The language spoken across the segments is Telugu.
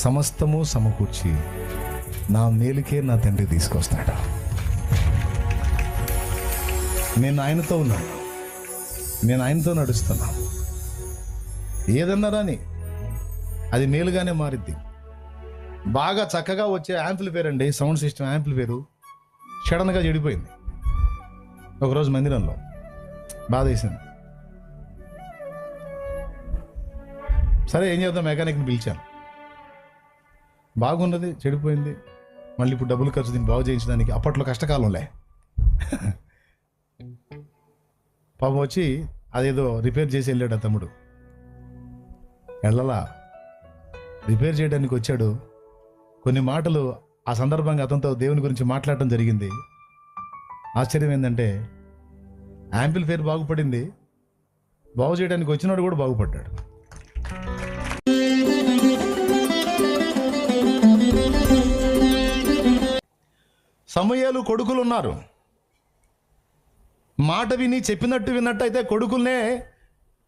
సమస్తము సమకూర్చి నా మేలుకే నా తండ్రి తీసుకొస్తాడు. నేను ఆయనతో ఉన్నాను, నేను ఆయనతో నడుస్తున్నా. ఏదన్నా రాని అది మేలుగానే మారిద్ది. బాగా చక్కగా వచ్చే యాంప్లిఫైర్ అండి, సౌండ్ సిస్టమ్ యాంప్లిఫైరు సడన్గా చెడిపోయింది ఒకరోజు మందిరంలో. బాధ వేసింది. సరే ఏం చేద్దాం, మెకానిక్ని పిలిచాను. బాగున్నది, చెడిపోయింది. మళ్ళీ ఇప్పుడు డబ్బులు ఖర్చు దీన్ని బాగు చేయించడానికి. అప్పట్లో కష్టకాలంలే. పాపం వచ్చి అదేదో రిపేర్ చేసి వెళ్ళాడు ఆ తమ్ముడు. వెళ్ళలా, రిపేర్ చేయడానికి వచ్చాడు. కొన్ని మాటలు ఆ సందర్భంగా అతనితో దేవుని గురించి మాట్లాడటం జరిగింది. ఆశ్చర్యం ఏంటంటే యాంప్లిఫైర్ బాగుపడింది, బాగు చేయడానికి వచ్చినాడు కూడా బాగుపడ్డాడు. సమూయేలు కొడుకులు ఉన్నారు. మాట విని చెప్పినట్టు విన్నట్టయితే కొడుకుల్నే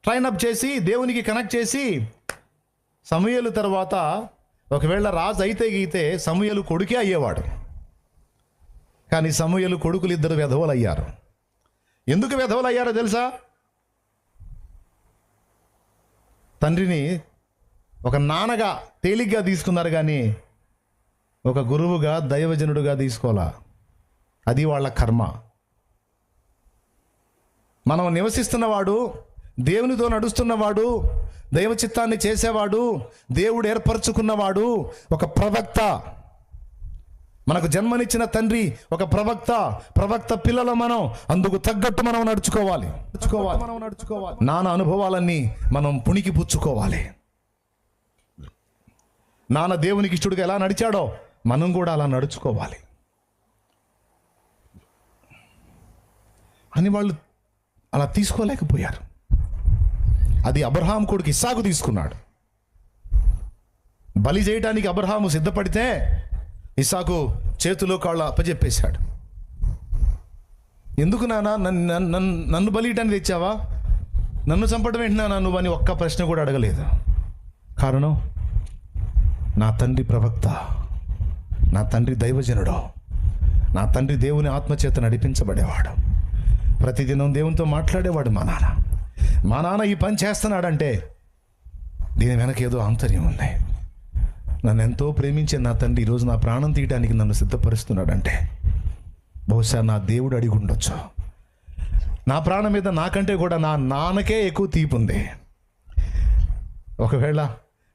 ట్రైన్ అప్ చేసి దేవునికి కనెక్ట్ చేసి సమూయేలు తర్వాత ఒకవేళ రాజు అయితే గీతే సమూయేలు కొడుకే అయ్యేవాడు. కానీ సమూయేలు కొడుకులు ఇద్దరు వెధవలు అయ్యారు. ఎందుకు వెధవలు అయ్యారో తెలుసా? తండ్రిని ఒక నాన్నగా తేలిగ్గా తీసుకున్నారు, కానీ ఒక గురువుగా దైవజనుడుగా తీసుకోవాలా. అది వాళ్ళ కర్మ. మనం నివసిస్తున్నవాడు, దేవునితో నడుస్తున్నవాడు, దైవ చిత్తాన్ని చేసేవాడు, దేవుడు ఏర్పరచుకున్నవాడు ఒక ప్రవక్త. మనకు జన్మనిచ్చిన తండ్రి ఒక ప్రవక్త. ప్రవక్త పిల్లల మనం అందుకు తగ్గట్టు మనం నడుచుకోవాలి. నాన్న అనుభవాలన్నీ మనం పుణికి పుచ్చుకోవాలి. నాన్న దేవునికి ఇష్టడుగా ఎలా నడిచాడో మనం కూడా అలా నడుచుకోవాలి అని వాళ్ళు అలా తీసుకోలేకపోయారు. అది అబ్రహాం కొడుకు ఇస్సాకు తీసుకున్నాడు. బలి చేయడానికి అబ్రహాము సిద్ధపడితే ఇస్సాకు చేతిలో కాళ్ళ అప్పచెప్పేశాడు. ఎందుకు నాన్న నన్ను బలియటానికి తెచ్చావా, నన్ను చంపడం ఏంటి నాన్న నువ్వు అని ఒక్క ప్రశ్న కూడా అడగలేదు. కారణం, నా తండ్రి ప్రవక్త, నా తండ్రి దైవజనుడు, నా తండ్రి దేవుని ఆత్మచేత నడిపించబడేవాడు, ప్రతిదినం దేవునితో మాట్లాడేవాడు మా నాన్న. మా నాన్న ఈ పని చేస్తున్నాడంటే దీని వెనక ఏదో ఆంతర్యం ఉంది. నన్ను ఎంతో ప్రేమించే నా తండ్రి ఈరోజు నా ప్రాణం తీయడానికి నన్ను సిద్ధపరుస్తున్నాడంటే బహుశా నా దేవుడు అడిగి ఉండొచ్చు. నా ప్రాణం మీద నాకంటే కూడా నా నాన్నకే ఎక్కువ తీపి ఉంది. ఒకవేళ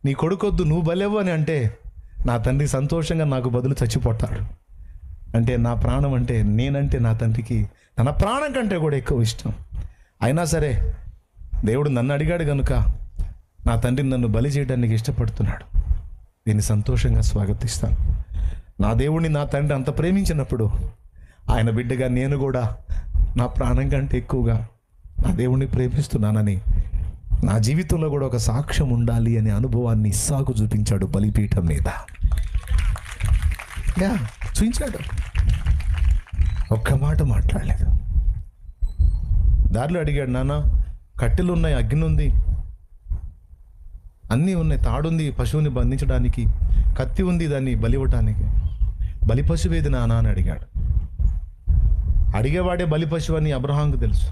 నీ కొడుకొద్దు నువ్వు బలేవు అని అంటే నా తండ్రి సంతోషంగా నాకు బదులు చచ్చిపోతాడు. అంటే నా ప్రాణం అంటే నేనంటే నా తండ్రికి తన ప్రాణం కంటే కూడా ఎక్కువ ఇష్టం. అయినా సరే దేవుడు నన్ను అడిగాడు కనుక నా తండ్రిని నన్ను బలి చేయడానికి ఇష్టపడుతున్నాడు. దీన్ని సంతోషంగా స్వాగతిస్తాను. నా దేవుడిని నా తండ్రి అంత ప్రేమించినప్పుడు ఆయన బిడ్డగా నేను కూడా నా ప్రాణం కంటే ఎక్కువగా నా దేవుణ్ణి ప్రేమిస్తున్నానని నా జీవితంలో కూడా ఒక సాక్ష్యం ఉండాలి అనే అనుభవాన్ని ఇస్సాకు చూపించాడు బలిపీఠం మీద. చూపించాడు, ఒక్క మాట మాట్లాడలేదు. దారిలో అడిగాడు, నాన్న కట్టెలు ఉన్నాయి, అగ్ని ఉంది, అన్నీ ఉన్నాయి, తాడుంది పశువుని బంధించడానికి, కత్తి ఉంది దాన్ని బలివ్వటానికి, బలి పశువు ఏది నాన్న అని అడిగాడు. అడిగేవాడే బలి పశువు అని అబ్రహాంకు తెలుసు.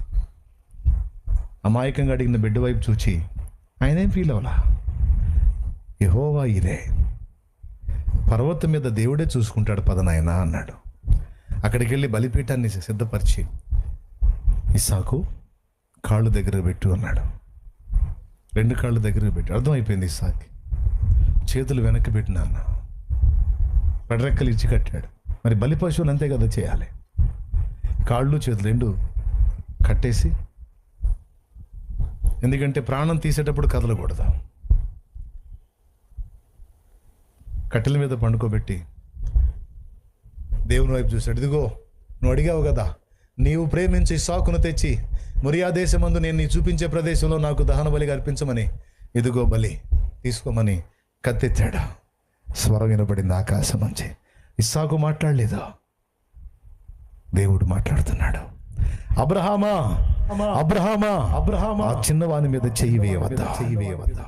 అమాయకంగా అడిగిన బిడ్డ వైపు చూచి ఆయనేం ఫీల్ అవ్వలా. యెహోవా ఇరే, పర్వతం మీద దేవుడే చూసుకుంటాడు పదనాయన అన్నాడు. అక్కడికి వెళ్ళి బలిపీఠాన్ని సిద్ధపరిచి ఇస్సాకు కాళ్ళు దగ్గర పెట్టు అన్నాడు. 2 కాళ్ళు దగ్గర పెట్టి అర్థమైపోయింది ఇస్సాకి. చేతులు వెనక్కి పెట్టినా అన్న, పడరెక్కలు ఇచ్చి కట్టాడు. మరి బలి పశువులు అంతే కదా చేయాలి. కాళ్ళు చేతులు 2 కట్టేసి, ఎందుకంటే ప్రాణం తీసేటప్పుడు కదలకూడదు, కట్టెల మీద పండుకోబెట్టి దేవుని వైపు చూశాడు. ఇదిగో నువ్వు అడిగావు కదా, నీవు ప్రేమించి ఇస్సాకును తెచ్చి మొరియా దేశమందు నేను నీ చూపించే ప్రదేశంలో నాకు దహన బలిగా అర్పించమని, ఇదిగో బలి తీసుకోమని కత్తెత్తాడు. స్వరం వినపడింది ఆకాశం నుంచి. ఇస్సాకు మాట్లాడలేదు, దేవుడు మాట్లాడుతున్నాడు. అబ్రహామా అబ్రహామా అబ్రహామా, ఆ చిన్నవాని మీద చెయ్యి వేయవద్దా, చెయ్యి వేయవద్దా.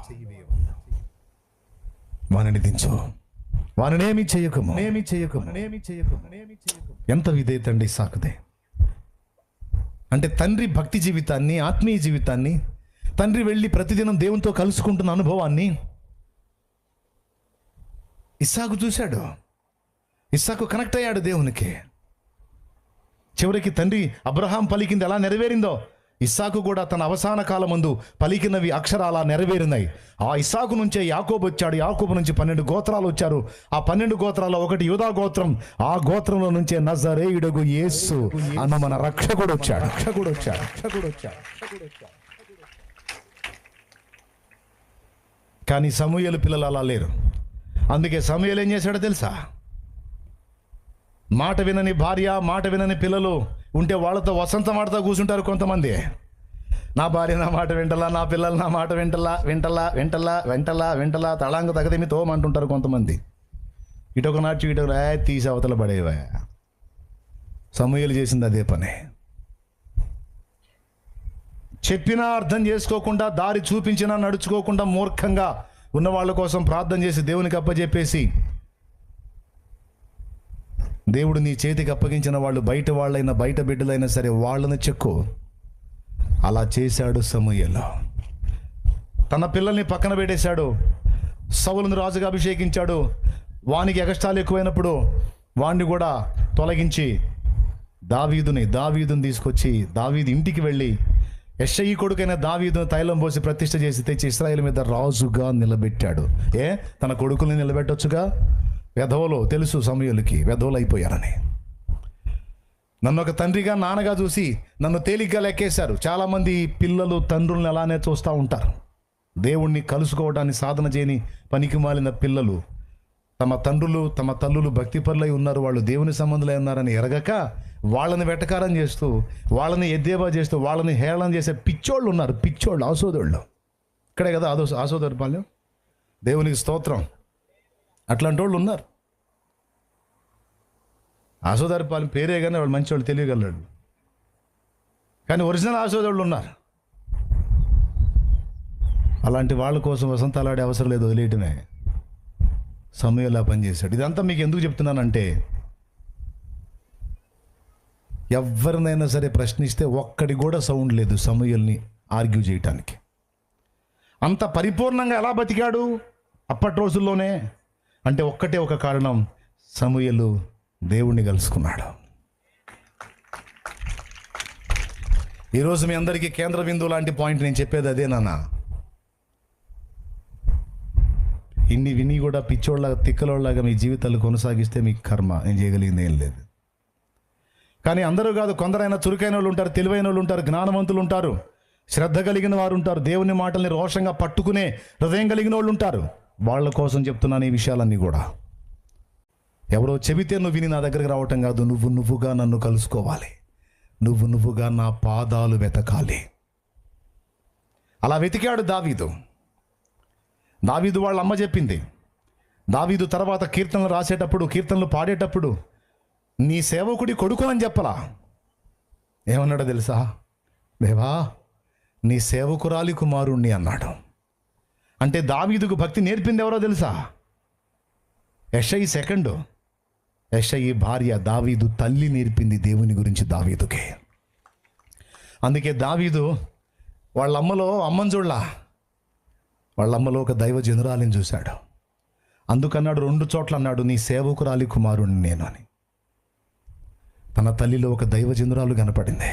వానిని దించు, వానినేమి చేయకము. ఎంత విధేయత అండి ఇస్సాకుదే. అంటే తండ్రి భక్తి జీవితాన్ని, ఆత్మీయ జీవితాన్ని, తండ్రి వెళ్ళి ప్రతిదినం దేవునితో కలుసుకుంటున్న అనుభవాన్ని ఇస్సాకు చూశాడు. ఇస్సాకు కనెక్ట్ అయ్యాడు దేవునికి. చివరికి తండ్రి అబ్రహాం పలికింది ఎలా నెరవేరిందో ఇస్సాకు కూడా తన అవసాన కాలమందు పలికినవి అక్షరాల నెరవేరినాయి. ఆ ఇస్సాకు నుంచే యాకోబు వచ్చాడు. యాకోబు నుంచి 12 గోత్రాలు వచ్చారు. ఆ 12 గోత్రాల్లో ఒకటి యూదా గోత్రం. ఆ గోత్రంలో నుంచే నజరేయుడగు యేసు అన్న మన రక్షకుడు వచ్చాడు. కానీ సమూయేలు పిల్లలు అలా లేరు. అందుకే సమూయేలు ఏం చేశాడో తెలుసా? మాట వినని భార్య, మాట వినని పిల్లలు ఉంటే వాళ్ళతో వసంతం ఆడుతూ కూర్చుంటారు కొంతమంది. నా భార్య నా మాట వింటలా, నా పిల్లలు నా మాట వింటలా తళాంగ తగదేమి తోమంటుంటారు కొంతమంది. ఇటొక నాటి ఇటొక తీసి అవతల పడేవా. సమూయేలు చేసింది అదే పని. చెప్పినా అర్థం చేసుకోకుండా, దారి చూపించినా నడుచుకోకుండా, మూర్ఖంగా ఉన్న వాళ్ళ కోసం ప్రార్థన చేసి దేవునికి అప్పచెప్పేసి, దేవుడు నీ చేతికి అప్పగించిన వాళ్ళు బయట వాళ్ళైనా బయట బిడ్డలైనా సరే వాళ్ళని చెక్కు. అలా చేశాడు సమూయేలు. తన పిల్లల్ని పక్కన పెట్టేశాడు. సౌలును రాజుగా అభిషేకించాడు. వానికి ఎగస్టాలు ఎక్కువైనప్పుడు వాణ్ణి కూడా తొలగించి దావీదుని తీసుకొచ్చి దావీదు ఇంటికి వెళ్ళి యెష్షయి కొడుకైన దావీదును తైలం పోసి ప్రతిష్ఠ చేసి తెచ్చి ఇశ్రాయేలు మీద రాజుగా నిలబెట్టాడు. తన కొడుకుల్ని నిలబెట్టొచ్చుగా. వెధవలు తెలుసు సమూయేలుకి, వెధవలు అయిపోయారని. నన్ను ఒక తండ్రిగా, నాన్నగా చూసి నన్ను తేలిగ్గా లెక్కేశారు. చాలామంది పిల్లలు తండ్రులను అలానే చూస్తూ ఉంటారు. దేవుణ్ణి కలుసుకోవడానికి సాధన చేయని పనికి మాలిన పిల్లలు తమ తండ్రులు తమ తల్లులు భక్తిపరులై ఉన్నారు, వాళ్ళు దేవుని సంబంధులై ఉన్నారని ఎరగక వాళ్ళని వెటకారం చేస్తూ, వాళ్ళని ఎద్దేవా చేస్తూ, వాళ్ళని హేళన చేసే పిచ్చోళ్ళు ఉన్నారు. పిచ్చోళ్ళు, ఆసోదోళ్ళు. ఇక్కడే కదా ఆసోదరు పాలెం. దేవునికి స్తోత్రం. అట్లాంటి వాళ్ళు ఉన్నారు. ఆసోదారి పాలెం పేరే కానీ వాళ్ళు మంచి వాళ్ళు, తెలియగలడు. కానీ ఒరిజినల్ ఆసోదరులు ఉన్నారు. అలాంటి వాళ్ళ కోసం వసంతాలాడే అవసరం లేదు, వదిలేయటమే. సమూయేలు పనిచేశాడు. ఇదంతా మీకు ఎందుకు చెప్తున్నానంటే, ఎవరినైనా సరే ప్రశ్నిస్తే ఒక్కడి కూడా సౌండ్ లేదు సమూయేలుని ఆర్గ్యూ చేయటానికి. అంత పరిపూర్ణంగా ఎలా బతికాడు అప్పటి రోజుల్లోనే అంటే ఒక్కటే ఒక కారణం, సమూయేలు దేవుణ్ణి కలుసుకున్నాడు. ఈరోజు మీ అందరికీ కేంద్ర బిందువు లాంటి పాయింట్ నేను చెప్పేది అదే నాన్న. ఇన్ని విని కూడా పిచ్చోళ్ళగా తిక్కలోళ్ళగా మీ జీవితాలు కొనసాగిస్తే మీకు కర్మ. నేను చేయగలిగింది ఏం లేదు. కానీ అందరూ కాదు, కొందరైనా చురుకైన వాళ్ళు ఉంటారు, తెలివైన వాళ్ళు ఉంటారు, జ్ఞానవంతులు ఉంటారు, శ్రద్ధ కలిగిన వారు ఉంటారు, దేవుని మాటల్ని రోషంగా పట్టుకునే హృదయం కలిగిన వాళ్ళు ఉంటారు. వాళ్ళ కోసం చెప్తున్నాను ఈ విషయాలన్నీ కూడా. ఎవరో చెబితే నువ్వు విని నా దగ్గరికి రావటం కాదు, నువ్వుగా నన్ను కలుసుకోవాలి, నువ్వుగా నా పాదాలు వెతకాలి. అలా వెతికాడు దావీదు. వాళ్ళ అమ్మ చెప్పింది. దావీదు తర్వాత కీర్తనలు రాసేటప్పుడు, కీర్తనలు పాడేటప్పుడు నీ సేవకుడి కొడుకు అని చెప్పలా. ఏమన్నాడో తెలుసా? దేవా నీ సేవకురాలి కుమారుణ్ణి అన్నాడు. అంటే దావీదుకు భక్తి నేర్పింది ఎవరో తెలుసా? యెష్షయి సెకండ్. యెష్షయి భార్య దావీదు తల్లి నేర్పింది దేవుని గురించి దావీదుకే. అందుకే దావీదు వాళ్ళ అమ్మని చూడలా, వాళ్ళ అమ్మలో ఒక దైవ జనురాలిని చూశాడు. అందుకన్నాడు, 2 చోట్ల అన్నాడు, నీ సేవకురాలి కుమారుణ్ణి నేను అని. తన తల్లిలో ఒక దైవ జనురాలు కనపడింది,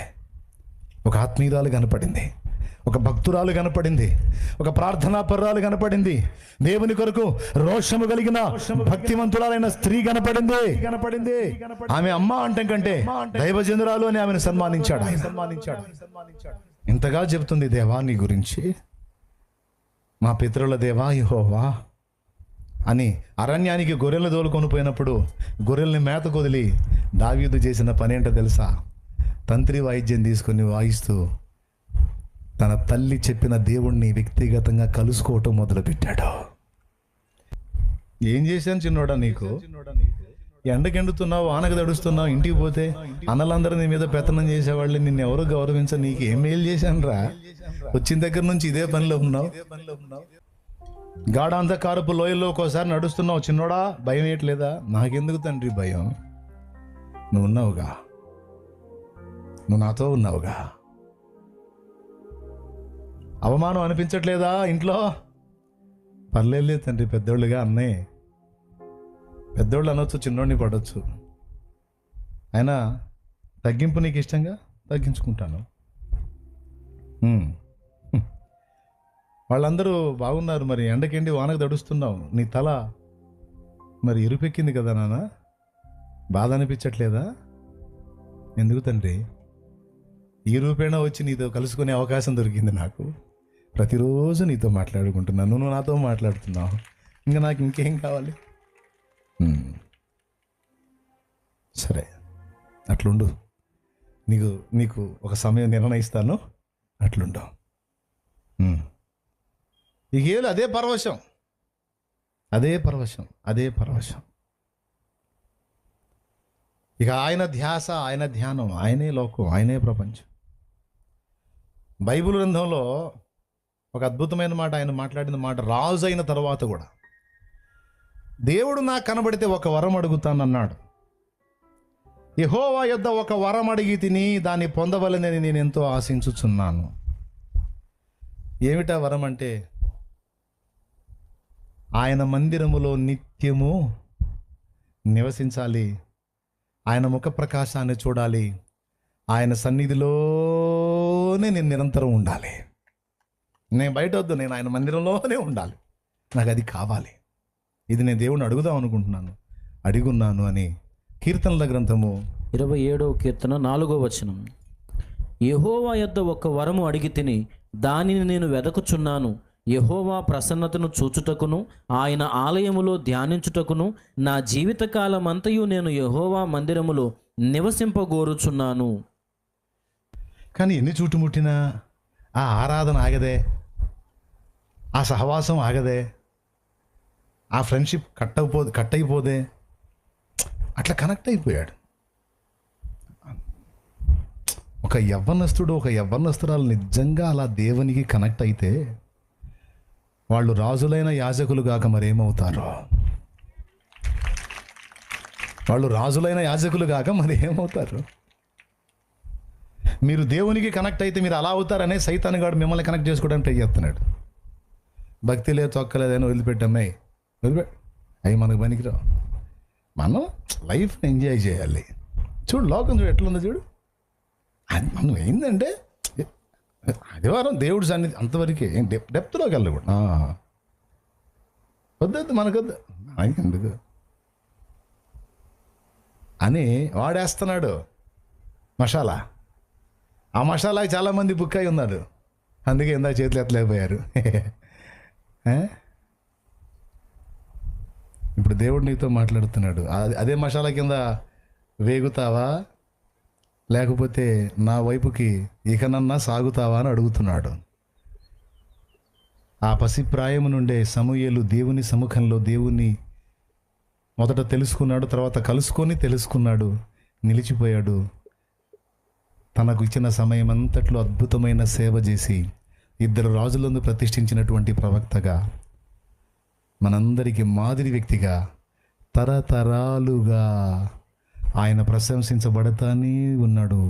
ఒక ఆత్మీయురాలు కనపడింది, ఒక భక్తురాలు కనపడింది, ఒక ప్రార్థనాపరురాలు కనపడింది, దేవుని కొరకు రోషము కలిగిన భక్తివంతురాలైన స్త్రీ కనపడింది. ఆమె అమ్మ అంటం కంటే దైవజనురాలు అని ఆమెను సన్మానించాడు. ఇంతగా చెబుతుంది దేవా నీ గురించి, మా పితరుల దేవా యెహోవా అని. అరణ్యానికి గొర్రెలు తోలుకొని పోయినప్పుడు గొర్రెల్ని మేత కొదిలి దావీదు చేసిన పని ఏంటో తెలుసా? తంత్రి వాయిద్యం తీసుకొని వాయిస్తూ తన తల్లి చెప్పిన దేవుణ్ణి వ్యక్తిగతంగా కలుసుకోవటం మొదలుపెట్టాడు. ఏం చేశాను చిన్నోడా నీకు? ఎండకెండుతున్నావు, వానకు తడుస్తున్నావు, ఇంటికి పోతే అన్నలందరూ నీ మీద పెత్తనం చేసేవాళ్ళు, నిన్ను ఎవరు గౌరవించ, నీకు ఏం మేలు చేశాను రా? వచ్చిన దగ్గర నుంచి ఇదే పనిలో ఉన్నావు. గాఢాంధకారపు లోయల్లో ఒకసారి నడుస్తున్నావు, చిన్నోడా భయం ఏట్లేదా? నాకెందుకు తండ్రి భయం, నువ్వు ఉన్నావుగా, నువ్వు నాతో ఉన్నావుగా. అవమానం అనిపించట్లేదా ఇంట్లో? పర్లేదు తండ్రి, పెద్దోళ్ళుగా అన్నయ్య, పెద్దోళ్ళు అనొచ్చు, చిన్నోడిని పడవచ్చు. అయినా తగ్గింపు నీకు ఇష్టంగా తగ్గించుకుంటాను. వాళ్ళందరూ బాగున్నారు, మరి ఎండకెండి వానకు దడుస్తున్నావు, నీ తల మరి ఇరుపెక్కింది కదా నాన్న, బాధ అనిపించట్లేదా? ఎందుకు తండ్రి, ఈ రూపేణ వచ్చి నీతో కలుసుకునే అవకాశం దొరికింది నాకు. ప్రతిరోజు నీతో మాట్లాడుకుంటున్నాను, నువ్వు నాతో మాట్లాడుతున్నావు, ఇంకా నాకు ఇంకేం కావాలి? సరే అట్లుండు, నీకు ఒక సమయం నిర్ణయిస్తాను, అట్లుండు. ఇక ఏళ్ళు అదే పరవశం, అదే పరవశం, అదే పరవశం. ఇక ఆయన ధ్యాస, ఆయన ధ్యానం, ఆయనే లోకం, ఆయనే ప్రపంచం. బైబిల్ గ్రంథంలో ఒక అద్భుతమైన మాట ఆయన మాట్లాడిన మాట, రాజు అయిన తర్వాత కూడా దేవుడు నాకు కనబడితే ఒక వరం అడుగుతానన్నాడు. యెహోవా యొద్ద ఒక వరం అడిగి తిని దాన్ని పొందవలనని నేను ఎంతో ఆశించుచున్నాను. ఏమిటా వరం అంటే, ఆయన మందిరములో నిత్యము నివసించాలి, ఆయన ముఖ ప్రకాశాన్ని చూడాలి, ఆయన సన్నిధిలోనే నేను నిరంతరం ఉండాలి. నేను బయట వద్దు, నేను ఆయన మందిరంలోనే ఉండాలి, నాకు అది కావాలి. ఇది నేను దేవుణ్ణి అడుగుదాం అనుకుంటున్నాను, అడిగున్నాను అని కీర్తనల గ్రంథము 27వ కీర్తన 4వ వచనం. యెహోవా యొద్ద ఒక వరము అడిగి తిని దానిని నేను వెదకుచున్నాను. యెహోవా ప్రసన్నతను చూచుటకును ఆయన ఆలయములో ధ్యానించుటకును నా జీవితకాలమంతయు నేను యెహోవా మందిరములో నివసింపగోరుచున్నాను. కానీ ఎన్ని చుట్టుముట్టినా ఆ ఆరాధన ఆగదే, ఆ సహవాసం ఆగదే, ఆ ఫ్రెండ్షిప్ కట్ అయిపోదే. అట్లా కనెక్ట్ అయిపోయాడు. ఒక యవ్వనస్తుడు, ఒక యవ్వనస్తురాలు నిజంగా అలా దేవునికి కనెక్ట్ అయితే వాళ్ళు రాజులైన యాజకులు కాక మరేమవుతారో, వాళ్ళు రాజులైన యాజకులు కాక మరేమవుతారు. మీరు దేవునికి కనెక్ట్ అయితే మీరు అలా అవుతారనే సైతాన్ గాడు మిమ్మల్ని కనెక్ట్ చేసుకోవడానికి ట్రై చేస్తున్నాడు. భక్తి లేదు, తొక్కలేదని వదిలిపెట్టమ్మాయి, అవి మనకు పనికిరావు. మనం లైఫ్ ఎంజాయ్ చేయాలి. చూడు లోకం చూడు ఎట్లుందో చూడు. అది మనం ఏంటంటే ఆదివారం దేవుడి సన్నిధి అంతవరకే, డెప్త్లోకి వెళ్ళకూడదు. వద్దొద్దు, మనకొద్దు, ఎందుకు అని వాడేస్తున్నాడు మసాలా. ఆ మసాలాకి చాలామంది బుక్ అయి ఉన్నారు, అందుకే ఇందాక చేతులు ఎత్తలేకపోయారు. ఇప్పుడు దేవుడు నీతో మాట్లాడుతున్నాడు. అదే మసాలా కింద వేగుతావా, లేకపోతే నా వైపుకి ఇకనన్నా సాగుతావా అని అడుగుతున్నాడు. ఆ పసిప్రాయము నుండే సమూయేలు దేవుని సముఖంలో దేవుని మొదట తెలుసుకున్నాడు, తర్వాత కలుసుకొని తెలుసుకున్నాడు, నిలిచిపోయాడు. తనకు ఇచ్చిన సమయం అంతట్లో అద్భుతమైన సేవ చేసి 2 రాజులను ప్రతిష్ఠించినటువంటి ప్రవక్తగా, మనందరికీ మాదిరి వ్యక్తిగా, తరతరాలుగా ఆయన ప్రశంసించబడతానే ఉన్నాడు.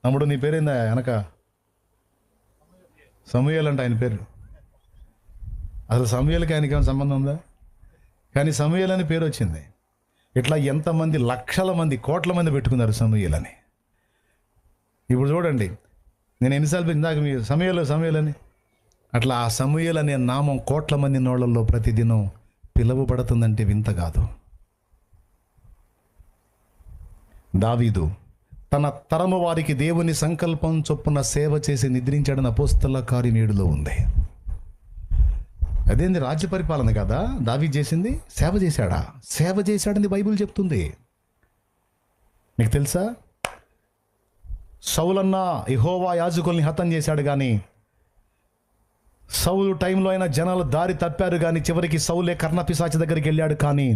తమ్ముడు నీ పేరేందా వెనక? సమూయేలు అంట ఆయన పేరు. అసలు సమూయేలుకి ఆయనకి ఏమైనా సంబంధం ఉందా? కానీ సమూయేలు అని పేరు వచ్చింది. ఇట్లా ఎంతమంది, లక్షల మంది, కోట్ల మంది పెట్టుకున్నారు సమూయేలు అని. ఇప్పుడు చూడండి, నేను ఎన్నిసార్లు ఇందాక మీ సమూయేలు అని, అట్లా ఆ సమూయేలు అనే నామం కోట్ల మంది నోళ్ళల్లో ప్రతిదినం పిలువబడుతుందంటే వింత కాదు. దావీదు తన తరము వారికి దేవుని సంకల్పం చొప్పున సేవ చేసి నిద్రించాడని అపోస్తల కార్యం 7లో ఉంది. అదేంది, రాజ్య పరిపాలన కదా దావీదు చేసింది? సేవ చేశాడా? సేవ చేశాడని బైబిల్ చెప్తుంది. మీకు తెలుసా, సౌలన్న యెహోవా యాజకుల్ని హతం చేశాడు, కానీ సౌలు టైంలో అయినా జనాలు దారి తప్పారు, కానీ చివరికి సౌలే కర్ణపిశాచి దగ్గరికి వెళ్ళాడు. కానీ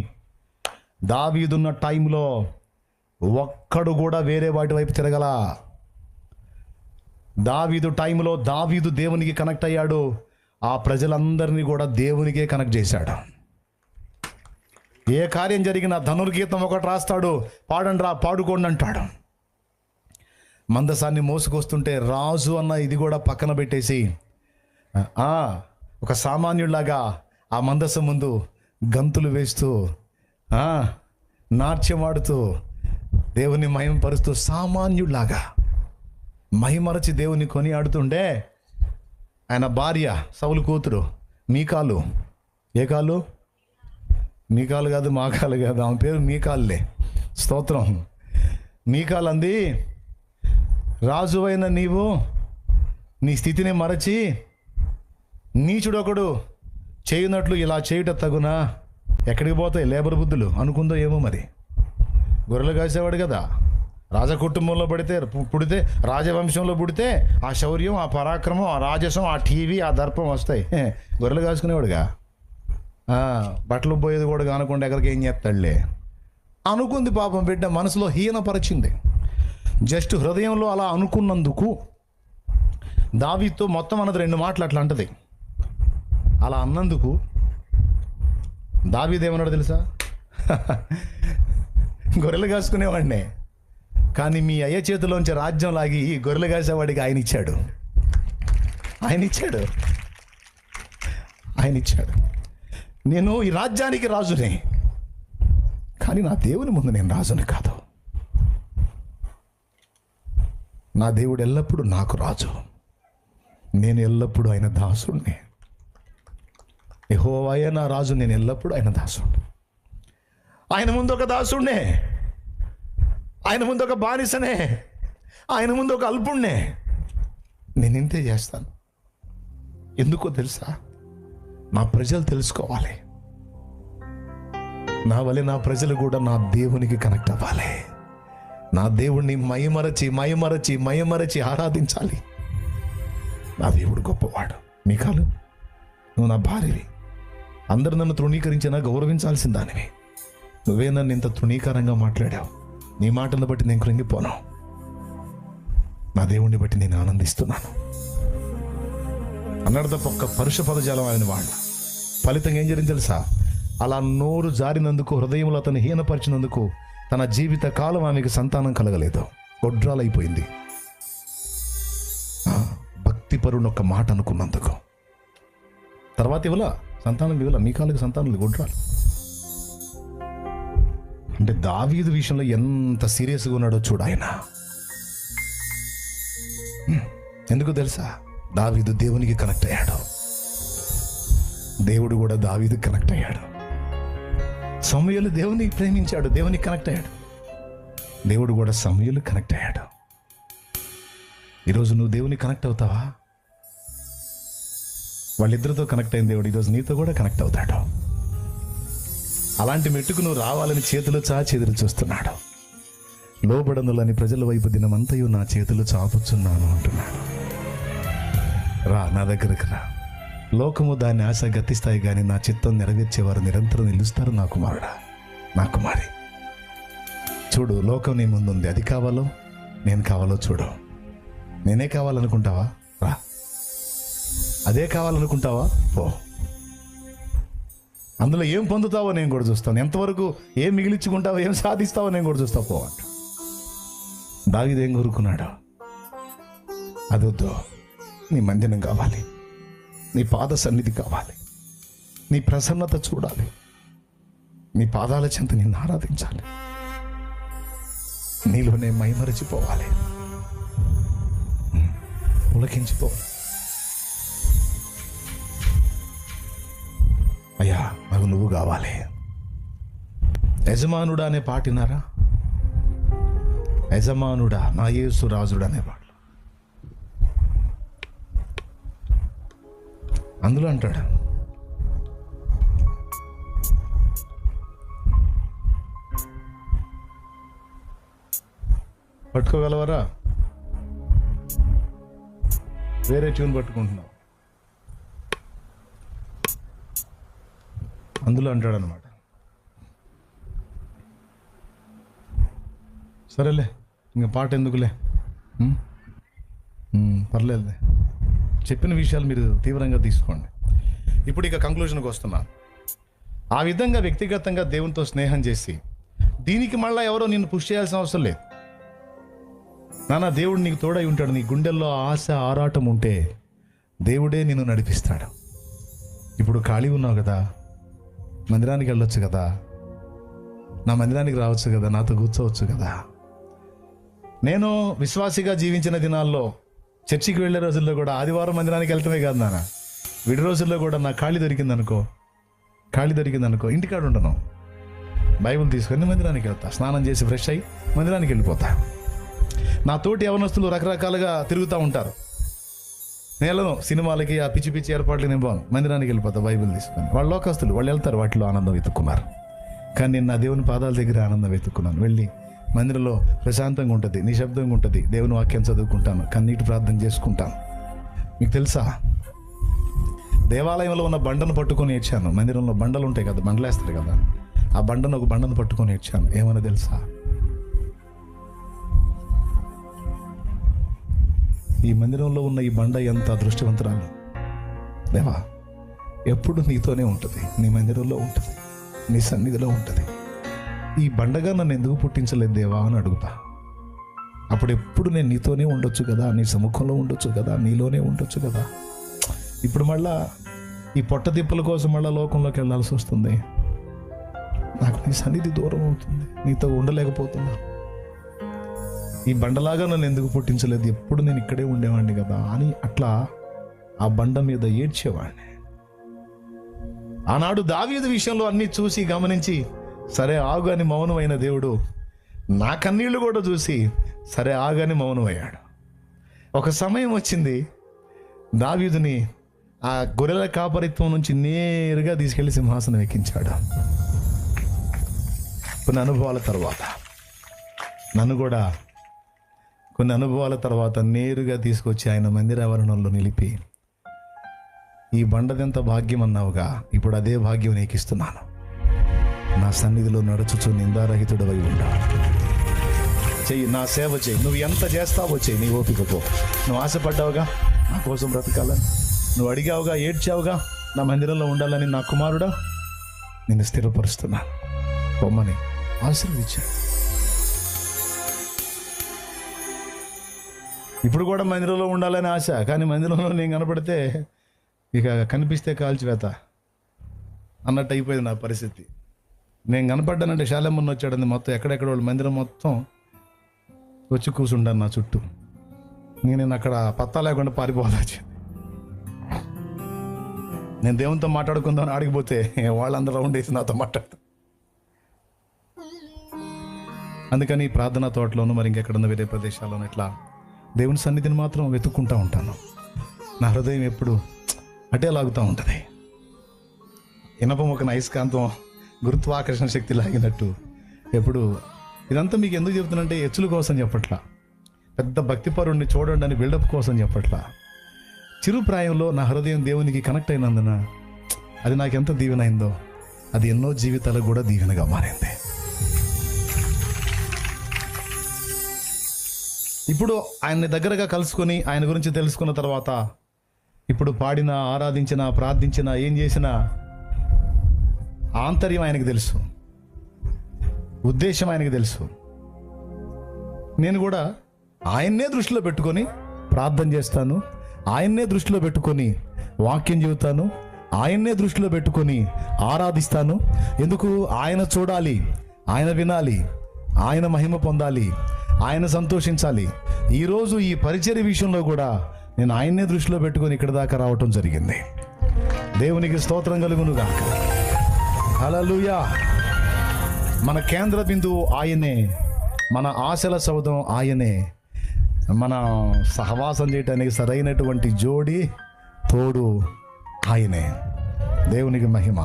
దావీదున్న టైంలో ఒక్కడు కూడా వేరే వాటి వైపు తిరగల. దావీదు టైంలో దావీదు దేవునికి కనెక్ట్ అయ్యాడు. ఆ ప్రజలందరినీ కూడా దేవునికే కనెక్ట్ చేశాడు. ఏ కార్యం జరిగినా ధనుర్గీతం ఒకటి రాస్తాడు, పాడండి రా పాడుకోండి అంటాడు. మందసాన్ని మోసుకొస్తుంటే రాజు అన్న ఇది కూడా పక్కన పెట్టేసి ఒక సామాన్యుడిలాగా ఆ మందసం ముందు గంతులు వేస్తూ నాట్యమాడుతూ దేవుని మహిమపరుస్తూ సామాన్యుడిలాగా మహిమరచి దేవుని కొని ఆడుతుండే ఆయన భార్య సౌలు కూతురు మీకాలు, ఏ కాలు? మీకాలు కాదు, మా కాలు కాదు, ఆమె పేరు మీకాలులే. స్తోత్రం. మీకాలు అంది, రాజువైన నీవు నీ స్థితిని మరచి నీచుడొకడు చేయునట్లు ఇలా చేయుట తగునా? ఎక్కడికి పోతాయి లేబర్ బుద్ధులు అనుకుందో ఏమో. మరి గొర్రెలు కాసేవాడు కదా, రాజ కుటుంబంలో పుడితే రాజవంశంలో పుడితే ఆ శౌర్యం, ఆ పరాక్రమం, ఆ రాజసం, ఆ టీవీ, ఆ దర్పం వస్తాయి. గొర్రెలు కాసుకునేవాడుగా, బట్టలు పోయేది కూడా కానకుండా ఎక్కడికి ఏం చేస్తాడులే అనుకుంది. పాపం బిడ్డ మనసులో హీనపరిచింది. జస్ట్ హృదయంలో అలా అనుకున్నందుకు దావీదుతో మొత్తం అన్నది 2 మాటలు అట్లా అంటది. అలా అన్నందుకు దావీదు ఏమన్నాడు తెలుసా? గొర్రెలు కాసుకునేవాడినే, కానీ మీ అయ్య చేతిలోంచి రాజ్యం లాగి గొర్రెలు కాసేవాడికి ఆయన ఇచ్చాడు. నేను ఈ రాజ్యానికి రాజునే, కానీ నా దేవుని ముందు నేను రాజుని కాదు. నా దేవుడు ఎల్లప్పుడూ నాకు రాజు, నేను ఎల్లప్పుడూ ఆయన దాసుడిని. యెహోవాయే నా రాజు, నేను ఎల్లప్పుడూ ఆయన దాసుడు. ఆయన ముందు ఒక దాసుడినే, ఆయన ముందు ఒక బానిసనే, ఆయన ముందు ఒక అల్పుణ్ణే. నేను ఇంతే చేస్తాను. ఎందుకో తెలుసా? నా ప్రజలు తెలుసుకోవాలి, నా వలె నా ప్రజలు కూడా నా దేవునికి కనెక్ట్ అవ్వాలి. నా దేవుణ్ణి మయమరచి ఆరాధించాలి. నా దేవుడు గొప్పవాడు. మీకాలు, నువ్వు నా భార్యవి. అందరూ నన్ను తృణీకరించినా గౌరవించాల్సిన దానివి. నువ్వే నన్ను ఇంత తృణీకరంగా మాట్లాడావు. నీ మాటను బట్టి నేను కృంగిపోను. నా దేవుణ్ణి బట్టి నేను ఆనందిస్తున్నాను అన్నాడు తప్ప ఒక్క పరుష పదజాలం ఆయన వాళ్ళ. ఫలితంగా ఏం జరిగింది తెలుసా? అలా నోరు జారినందుకు, హృదయంలో అతను హీనపరిచినందుకు తన జీవిత కాలం ఆమెకు సంతానం కలగలేదు. గొడ్రాలైపోయింది. భక్తిపరుని ఒక మాట అనుకున్నందుకు. తర్వాత సంతానం మీకాలకు సంతానం గొడ్రాలు. అంటే దావీదు విషయంలో ఎంత సీరియస్గా ఉన్నాడో చూడు ఆయన. ఎందుకు తెలుసా? దావీదు దేవునికి కనెక్ట్ అయ్యాడు. దేవుడు కూడా దావీదు కనెక్ట్ అయ్యాడు. సమూయేలు దేవుని ప్రేమించాడు, దేవునికి కనెక్ట్ అయ్యాడు. దేవుడు కూడా సమూయేలు కనెక్ట్ అయ్యాడు. ఈరోజు నువ్వు దేవునికి కనెక్ట్ అవుతావా? వాళ్ళిద్దరితో కనెక్ట్ అయిన దేవుడు ఈరోజు నీతో కూడా కనెక్ట్ అవుతాడు. అలాంటి మెట్టుకు నువ్వు రావాలని చేతులు చాచి ఎదురు చూస్తున్నాడు. లోబడనులని ప్రజల వైపు దినమంతయు నా చేతులు చాపుచున్నాను అంటున్నాడు. రా, నా దగ్గరకు రా. లోకము దాన్ని ఆశ గతిస్తాయి, కానీ నా చిత్తం నెరవేర్చేవారు నిరంతరం నిలుస్తారు. నా కుమారుడా, నా కుమారి, చూడు, లోకం నీ ముందుంది. అది కావాలో నేను కావాలో చూడు. నేనే కావాలనుకుంటావా? రా. అదే కావాలనుకుంటావా? పో. అందులో ఏం పొందుతావో నేను కూడా చూస్తాను. ఎంతవరకు ఏం మిగిలించుకుంటావో, ఏం సాధిస్తావో నేను కూడా చూస్తావు. పో అంట. దావీదు ఏం కోరుకున్నాడు? అదొద్దు, నీ మందిరం కావాలి, నీ పాద సన్నిధి కావాలి, నీ ప్రసన్నత చూడాలి, నీ పాదాల చెంత నిన్ను ఆరాధించాలి, నీలోనే మైమరచిపోవాలి, ఉలకించిపోవాలి. అయ్యా, నాకు నువ్వు కావాలి. యజమానుడా అనే పాటినారా? యజమానుడా, నా యేసు రాజుడు అనేవాడు. అందులో అంటాడు, పట్టుకోగలవరా? వేరే ట్యూన్ పట్టుకుంటున్నావు. అందులో అంటాడు అనమాట. సరేలే, ఇంకా పాట ఎందుకులే, పర్లేదులే, చెప్పిన విషయాలు మీరు తీవ్రంగా తీసుకోండి. ఇప్పుడు ఇక కంక్లూజన్కి వస్తున్నా. ఆ విధంగా వ్యక్తిగతంగా దేవునితో స్నేహం చేసి దీనికి మళ్ళీ ఎవరో నిన్ను పుష్ చేయాల్సిన అవసరం లేదు. నాన్న దేవుడు నీకు తోడై ఉంటాడు. నీ గుండెల్లో ఆశ ఆరాటం ఉంటే దేవుడే నిన్ను నడిపిస్తాడు. ఇప్పుడు ఖాళీ ఉన్నావు కదా, మందిరానికి వెళ్ళొచ్చు కదా, నా మందిరానికి రావచ్చు కదా, నాతో కూర్చోవచ్చు కదా. నేను విశ్వాసిగా జీవించిన దినాల్లో చర్చికి వెళ్ళే రోజుల్లో కూడా ఆదివారం మందిరానికి వెళ్తామే కాదు నాన్న, విడి రోజుల్లో కూడా నాకు ఖాళీ దొరికిందనుకో ఇంటికాడ ఉండను, బైబిల్ తీసుకొని మందిరానికి వెళ్తా, స్నానం చేసి ఫ్రెష్ అయ్యి మందిరానికి వెళ్ళిపోతా. నా తోటి యవనస్తులు రకరకాలుగా తిరుగుతూ ఉంటారు. నేను సినిమాలకి ఆ పిచ్చి పిచ్చి ఏర్పాట్లు నేను బాను, మందిరానికి వెళ్ళిపోతా బైబిల్ తీసుకొని. వాళ్ళు లోకస్తులు, వాళ్ళు వెళ్తారు, వాటిలో ఆనందం వెతుక్కున్నారు. కానీ నేను నా దేవుని పాదాల దగ్గర ఆనందం వెతుక్కున్నాను. వెళ్ళి మందిరంలో ప్రశాంతంగా ఉంటుంది, నిశ్శబ్దంగా ఉంటుంది, దేవుని వాక్యం చదువుకుంటాను, కన్నీటి ప్రార్థన చేసుకుంటాను. మీకు తెలుసా, దేవాలయంలో ఉన్న బండను పట్టుకొని ఏడ్చాను. మందిరంలో బండలు ఉంటాయి కదా, బండలు వేస్తారు కదా, ఆ ఒక బండను పట్టుకొని ఏడ్చాను. ఏమన్నా తెలుసా, ఈ మందిరంలో ఉన్న ఈ బండ ఎంత అదృష్టవంతురాలు. దేవా, ఎప్పుడు నీతోనే ఉంటుంది, నీ మందిరంలో ఉంటుంది, నీ సన్నిధిలో ఉంటుంది. ఈ బండగా నన్ను ఎందుకు పుట్టించలేదు దేవా అని అడుగుతా. అప్పుడు ఎప్పుడు నేను నీతోనే ఉండొచ్చు కదా, నీ సముఖంలో ఉండొచ్చు కదా, నీలోనే ఉండొచ్చు కదా. ఇప్పుడు మళ్ళా ఈ పొట్ట తిప్పల కోసం మళ్ళీ లోకంలోకి వెళ్ళాల్సి వస్తుంది. నాకు నీ సన్నిధి దూరం అవుతుంది, నీతో ఉండలేకపోతున్నా. ఈ బండలాగా నన్ను ఎందుకు పుట్టించలేదు, ఎప్పుడు నేను ఇక్కడే ఉండేవాడిని కదా అని అట్లా ఆ బండ మీద ఏడ్చేవాడిని. ఆనాడు దావీదు విషయంలో అన్నీ చూసి గమనించి సరే ఆగు అని మౌనమైన దేవుడు నా కన్నీళ్లు కూడా చూసి సరే ఆగు అని మౌనమయ్యాడు. ఒక సమయం వచ్చింది, దావీదుని ఆ గొర్రెల కాపరిత్వం నుంచి నేరుగా తీసుకెళ్లి సింహాసనం ఎక్కించాడు. కొన్ని అనుభవాల తర్వాత నేరుగా తీసుకొచ్చి ఆయన మందిరావరణంలో నిలిపి, ఈ బండదెంత భాగ్యం అన్నావుగా, ఇప్పుడు అదే భాగ్యం నీకు ఇస్తున్నాను. నా సన్నిధిలో నడుచుచు నిందారహితుడవై ఉండాలి. చెయ్యి, నా సేవ చెయ్యి. నువ్వు ఎంత చేస్తావో చెయ్యి, నీ ఓపికతో. నువ్వు ఆశపడ్డావుగా నా కోసం బ్రతకాలని, నువ్వు అడిగావుగా, ఏడ్చావుగా నా మందిరంలో ఉండాలని, నా కుమారుడా నిన్ను స్థిరపరుస్తున్నాను బొమ్మని ఆశీర్వదించాడు. ఇప్పుడు కూడా మందిరంలో ఉండాలని ఆశ, కానీ మందిరంలో నేను కనపడితే ఇక కనిపిస్తే కాల్చివేత అన్నట్టు అయిపోయింది నా పరిస్థితి. నేను కనపడ్డానంటే శాలెమ్మన్న వచ్చాడండి, మొత్తం ఎక్కడెక్కడ వాళ్ళు మందిరం మొత్తం వచ్చి కూర్చుంటాను నా చుట్టూ. నేను అక్కడ పత్తా లేకుండా పారిపోవాలి వచ్చింది. నేను దేవునితో మాట్లాడుకుందామని ఆడిగిపోతే వాళ్ళందరూ రౌండ్ వేసి నాతో మాట్లాడుతారు. అందుకని ప్రార్థనా తోటలోనూ మరి ఇంకెక్కడున్న వేరే ప్రదేశాల్లోనూ ఇట్లా దేవుని సన్నిధిని మాత్రం వెతుక్కుంటూ ఉంటాను. నా హృదయం ఎప్పుడు అటే లాగుతూ ఉంటుంది. ఇనపం ఒక అయస్కాంతం గురుత్వాకర్షణ శక్తి లాగినట్టు ఎప్పుడు. ఇదంతా మీకు ఎందుకు చెప్తున్నంటే ఎచ్చుల కోసం చెప్పట్లా, పెద్ద భక్తిపరుణ్ణి చూడండి అని బిల్డప్ కోసం చెప్పట్లా. చిరు ప్రాయంలో నా హృదయం దేవునికి కనెక్ట్ అయినందున అది నాకు ఎంత దీవెనైందో అది ఎన్నో జీవితాలకు కూడా దీవెనగా మారింది. ఇప్పుడు ఆయన్ని దగ్గరగా కలుసుకొని ఆయన గురించి తెలుసుకున్న తర్వాత ఇప్పుడు పాడిన, ఆరాధించిన, ప్రార్థించిన, ఏం చేసినా ఆంతర్యం ఆయనకు తెలుసు, ఉద్దేశం ఆయనకు తెలుసు. నేను కూడా ఆయన్నే దృష్టిలో పెట్టుకొని ప్రార్థన చేస్తాను, ఆయన్నే దృష్టిలో పెట్టుకొని వాక్యం చెబుతాను, ఆయన్నే దృష్టిలో పెట్టుకొని ఆరాధిస్తాను. ఎందుకు? ఆయన చూడాలి, ఆయన వినాలి, ఆయన మహిమ పొందాలి, ఆయన సంతోషించాలి. ఈరోజు ఈ పరిచర్య విషయంలో కూడా నేను ఆయన్నే దృష్టిలో పెట్టుకొని ఇక్కడ దాకా రావటం జరిగింది. దేవునికి స్తోత్రం కలుగునుగాక. హల్లెలూయా. మన కేంద్ర బిందువు ఆయనే, మన ఆశల సౌధం ఆయనే, మన సహవాసం చేయడానికి సరైనటువంటి జోడి తోడు ఆయనే. దేవునికి మహిమ.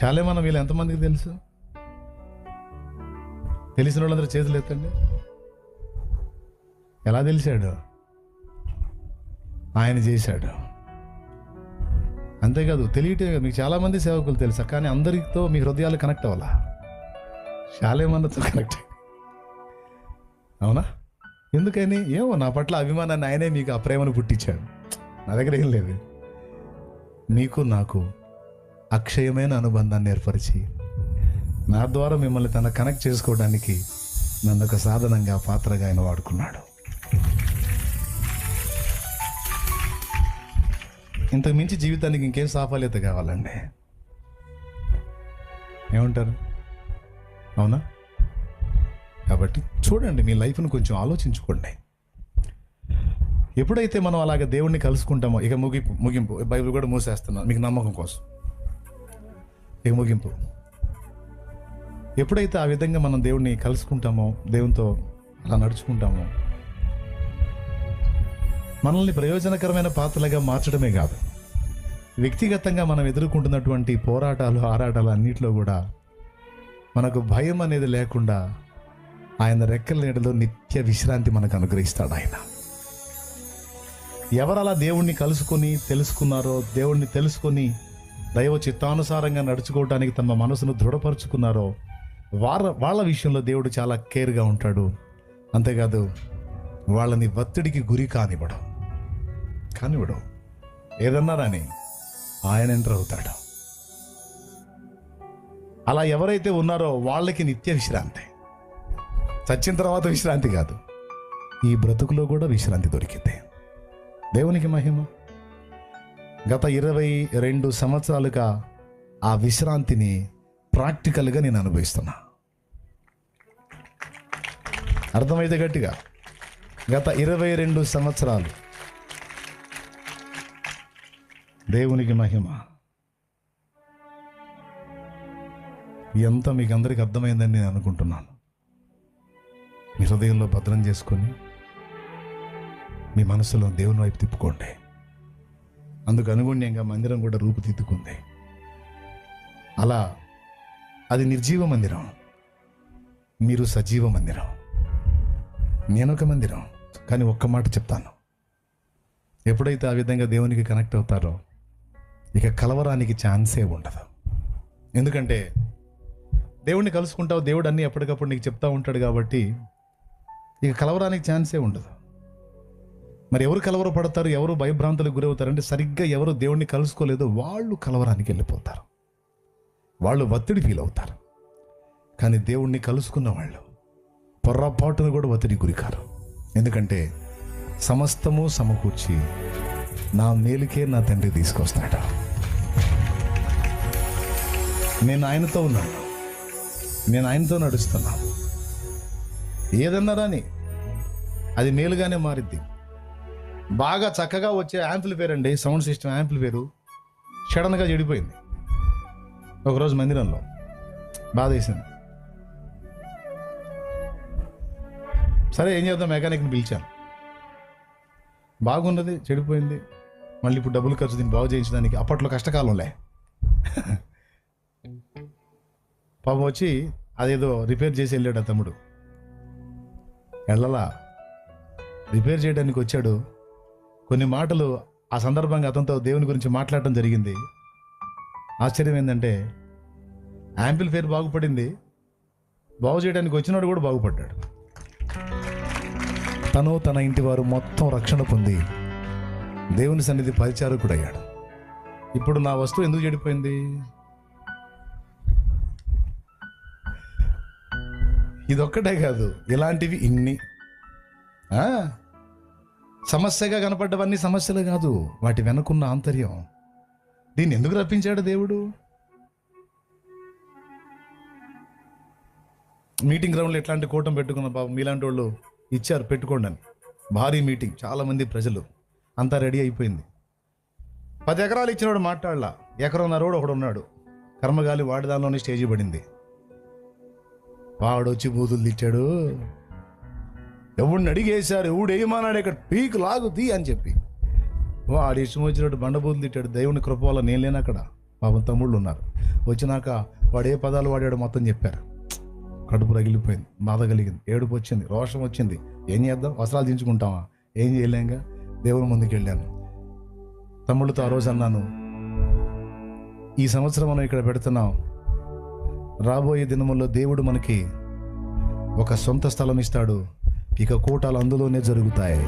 శాలేమన్న వీళ్ళు ఎంతమందికి తెలుసు? తెలిసిన వాళ్ళందరూ చేతులు ఎత్తండి. ఎలా తెలిసాడు? ఆయన చేశాడు. అంతేకాదు, తెలియటే మీకు చాలామంది సేవకులు తెలుసా, కానీ అందరితో మీ హృదయాలు కనెక్ట్ అవ్వాలా. శాలేమన్నతో కనెక్ట్, అవునా? ఎందుకని? ఏమో నా పట్ల అభిమానాన్ని ఆయనే మీకు ఆ ప్రేమను పుట్టించాడు. నా దగ్గర ఏం లేదు. మీకు నాకు అక్షయమైన అనుబంధాన్ని ఏర్పరిచి నా ద్వారా మిమ్మల్ని తన కనెక్ట్ చేసుకోవడానికి నన్ను ఒక సాధనంగా, పాత్రగా ఆయన వాడుకున్నాడు. ఇంతకు మించి జీవితానికి ఇంకేం సాఫల్యత కావాలండి? ఏమంటారు? అవునా? కాబట్టి చూడండి, మీ లైఫ్ను కొంచెం ఆలోచించుకోండి. ఎప్పుడైతే మనం అలాగే దేవుణ్ణి కలుసుకుంటామో, ఇక ముగింపు బైబిల్ కూడా మూసేస్తున్నాను మీకు నమ్మకం కోసం. ఇక ముగింపు. ఎప్పుడైతే ఆ విధంగా మనం దేవుణ్ణి కలుసుకుంటామో, దేవునితో అలా నడుచుకుంటామో, మనల్ని ప్రయోజనకరమైన పాత్రలుగా మార్చడమే కాదు, వ్యక్తిగతంగా మనం ఎదుర్కొంటున్నటువంటి పోరాటాలు, ఆరాటాలు అన్నింటిలో కూడా మనకు భయం అనేది లేకుండా ఆయన రెక్కల నీడలో నిత్య విశ్రాంతి మనకు అనుగ్రహిస్తాడు ఆయన. ఎవరు అలా దేవుణ్ణి కలుసుకొని తెలుసుకున్నారో, దేవుణ్ణి తెలుసుకొని దైవ చిత్తానుసారంగా నడుచుకోవడానికి తమ మనసును దృఢపరుచుకున్నారో వాళ్ళ విషయంలో దేవుడు చాలా కేర్గా ఉంటాడు. అంతేకాదు, వాళ్ళని ఒత్తిడికి గురి కానివ్వడు. ఏదన్నా రాని ఆయన ఎంటర్ అవుతాడు. అలా ఎవరైతే ఉన్నారో వాళ్ళకి నిత్య విశ్రాంతి. చచ్చిన తర్వాత విశ్రాంతి కాదు, ఈ బ్రతుకులో కూడా విశ్రాంతి దొరికింది. దేవునికి మహిమ. గత 22 సంవత్సరాలుగా ఆ విశ్రాంతిని ప్రాక్టికల్గా నేను అనుభవిస్తున్నా. అర్థమైతే గట్టిగా, గత 22 సంవత్సరాలు. దేవునికి మహిమ. ఎంత మీకు అందరికి అర్థమైందని నేను అనుకుంటున్నాను. మీ హృదయంలో భద్రం చేసుకొని మీ మనసులో దేవుని వైపు తిప్పుకోండి. అందుకు అనుగుణ్యంగా మందిరం కూడా రూపుదిద్దుకుంది. అలా అది నిర్జీవ మందిరం, మీరు సజీవ మందిరం, నేనొక మందిరం. కానీ ఒక్క మాట చెప్తాను, ఎప్పుడైతే ఆ విధంగా దేవునికి కనెక్ట్ అవుతారో ఇక కలవరానికి ఛాన్సే ఉండదు. ఎందుకంటే దేవుణ్ణి కలుసుకుంటావు, దేవుడు అన్నీ ఎప్పటికప్పుడు నీకు చెప్తా ఉంటాడు కాబట్టి ఇక కలవరానికి ఛాన్సే ఉండదు. మరి ఎవరు కలవరపడతారు, ఎవరు భయభ్రాంతులకు గురవుతారంటే సరిగ్గా ఎవరు దేవుణ్ణి కలుసుకోలేదో వాళ్ళు కలవరానికి వెళ్ళిపోతారు, వాళ్ళు ఒత్తిడి ఫీల్ అవుతారు. కానీ దేవుణ్ణి కలుసుకున్న వాళ్ళు పొర్రపాటును కూడా ఒత్తిడి గురికారు. ఎందుకంటే సమస్తము సమకూర్చి నా మేలుకే నా తండ్రి తీసుకొస్తాడు. నేను ఆయనతో ఉన్నాను, నేను ఆయనతో నడుస్తున్నాను. ఏదన్నా రాని అది మేలుగానే మారిద్ది. బాగా చక్కగా వచ్చే యాంప్లిఫైర్ అండి, సౌండ్ సిస్టమ్ యాంప్లిఫైరు సడన్గా చెడిపోయింది ఒకరోజు మందిరంలో. బాధ వేసింది. సరే ఏం చేద్దాం, మెకానిక్ని పిలిచాను. బాగున్నది, చెడిపోయింది. మళ్ళీ ఇప్పుడు డబ్బులు ఖర్చు దీన్ని బాగు చేయించడానికి. అప్పట్లో కష్టకాలంలే. పాపం వచ్చి అదేదో రిపేర్ చేసి వెళ్ళాడు ఆ తమ్ముడు. వెళ్ళలా, రిపేర్ చేయడానికి వచ్చాడు. కొన్ని మాటలు ఆ సందర్భంగా అతనితో దేవుని గురించి మాట్లాడటం జరిగింది. ఆశ్చర్యం ఏంటంటే యాంప్లిఫైర్ బాగుపడింది, బాగు చేయడానికి వచ్చినాడు కూడా బాగుపడ్డాడు. తను తన ఇంటి వారు మొత్తం రక్షణ పొంది దేవుని సన్నిధి పరిచారకుడు అయ్యాడు. ఇప్పుడు నా వస్తువు ఎందుకు చెడిపోయింది? ఇదొక్కటే కాదు, ఇలాంటివి ఇన్ని. సమస్యగా కనపడ్డవన్నీ సమస్యలు కాదు, వాటి వెనుకున్న ఆంతర్యం. దీన్ని ఎందుకు రప్పించాడు దేవుడు? మీటింగ్ గ్రౌండ్లో ఎట్లాంటి కూటం పెట్టుకున్న బాబు మీలాంటి వాళ్ళు ఇచ్చారు, పెట్టుకోండి అని. భారీ మీటింగ్, చాలామంది ప్రజలు, అంతా రెడీ అయిపోయింది. 10 ఎకరాలు ఇచ్చినవాడు మాట్లాడలా, ఎకరన్నరోడు ఒకడు ఉన్నాడు. కర్మగాలి వాడి దానిలోనే స్టేజీ పడింది. వాడు వచ్చి బూతులు తిట్టాడు. ఎవడిని అడిగేశారు, ఎవడు ఏమన్నాడు, ఇక్కడ పీక్ లాగుతీ అని చెప్పి వాడు ఇష్టం వచ్చినట్టు బండబూతులు తిట్టాడు. దేవుని కృప వల్ల నేను లేను అక్కడ, పాపం తమ్ముళ్ళు ఉన్నారు. వచ్చినాక వాడు ఏ పదాలు వాడాడు మొత్తం చెప్పారు. కడుపు రగిలిపోయింది, బాధ కలిగింది, ఏడుపు వచ్చింది, రోషం వచ్చింది. ఏం చేద్దాం, వస్త్రాలు దించుకుంటామా? ఏం చేయలేంగా దేవుని ముందుకు వెళ్ళాను. తమ్ముళ్ళతో ఆ రోజు అన్నాను, ఈ సంవత్సరం మనం ఇక్కడ పెడుతున్నాం, రాబోయే దినముల్లో దేవుడు మనకి ఒక సొంత స్థలం ఇస్తాడు, ఇక కూటాలు అందులోనే జరుగుతాయి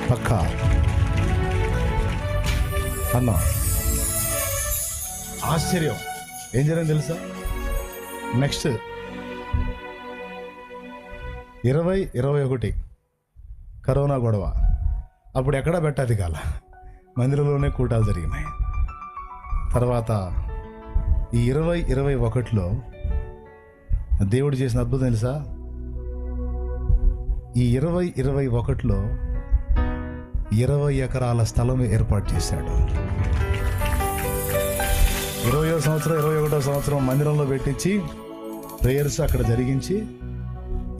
పక్కా అన్నా. ఆశ్చర్యం. ఏం జరిగింది తెలుసా? నెక్స్ట్ 2021 కరోనా గొడవ. అప్పుడు ఎక్కడా పెట్టాది కాల, మందిరంలోనే కూటాలు జరిగినాయి. తర్వాత ఈ 2021లో దేవుడు చేసిన అద్భుతం తెలుసా? ఈ 2021లో 20 ఎకరాల స్థలం ఏర్పాటు చేశాడు. 20వ సంవత్సరం 21వ సంవత్సరం మందిరంలో పెట్టించి ప్రేయర్స్ అక్కడ జరిగించి,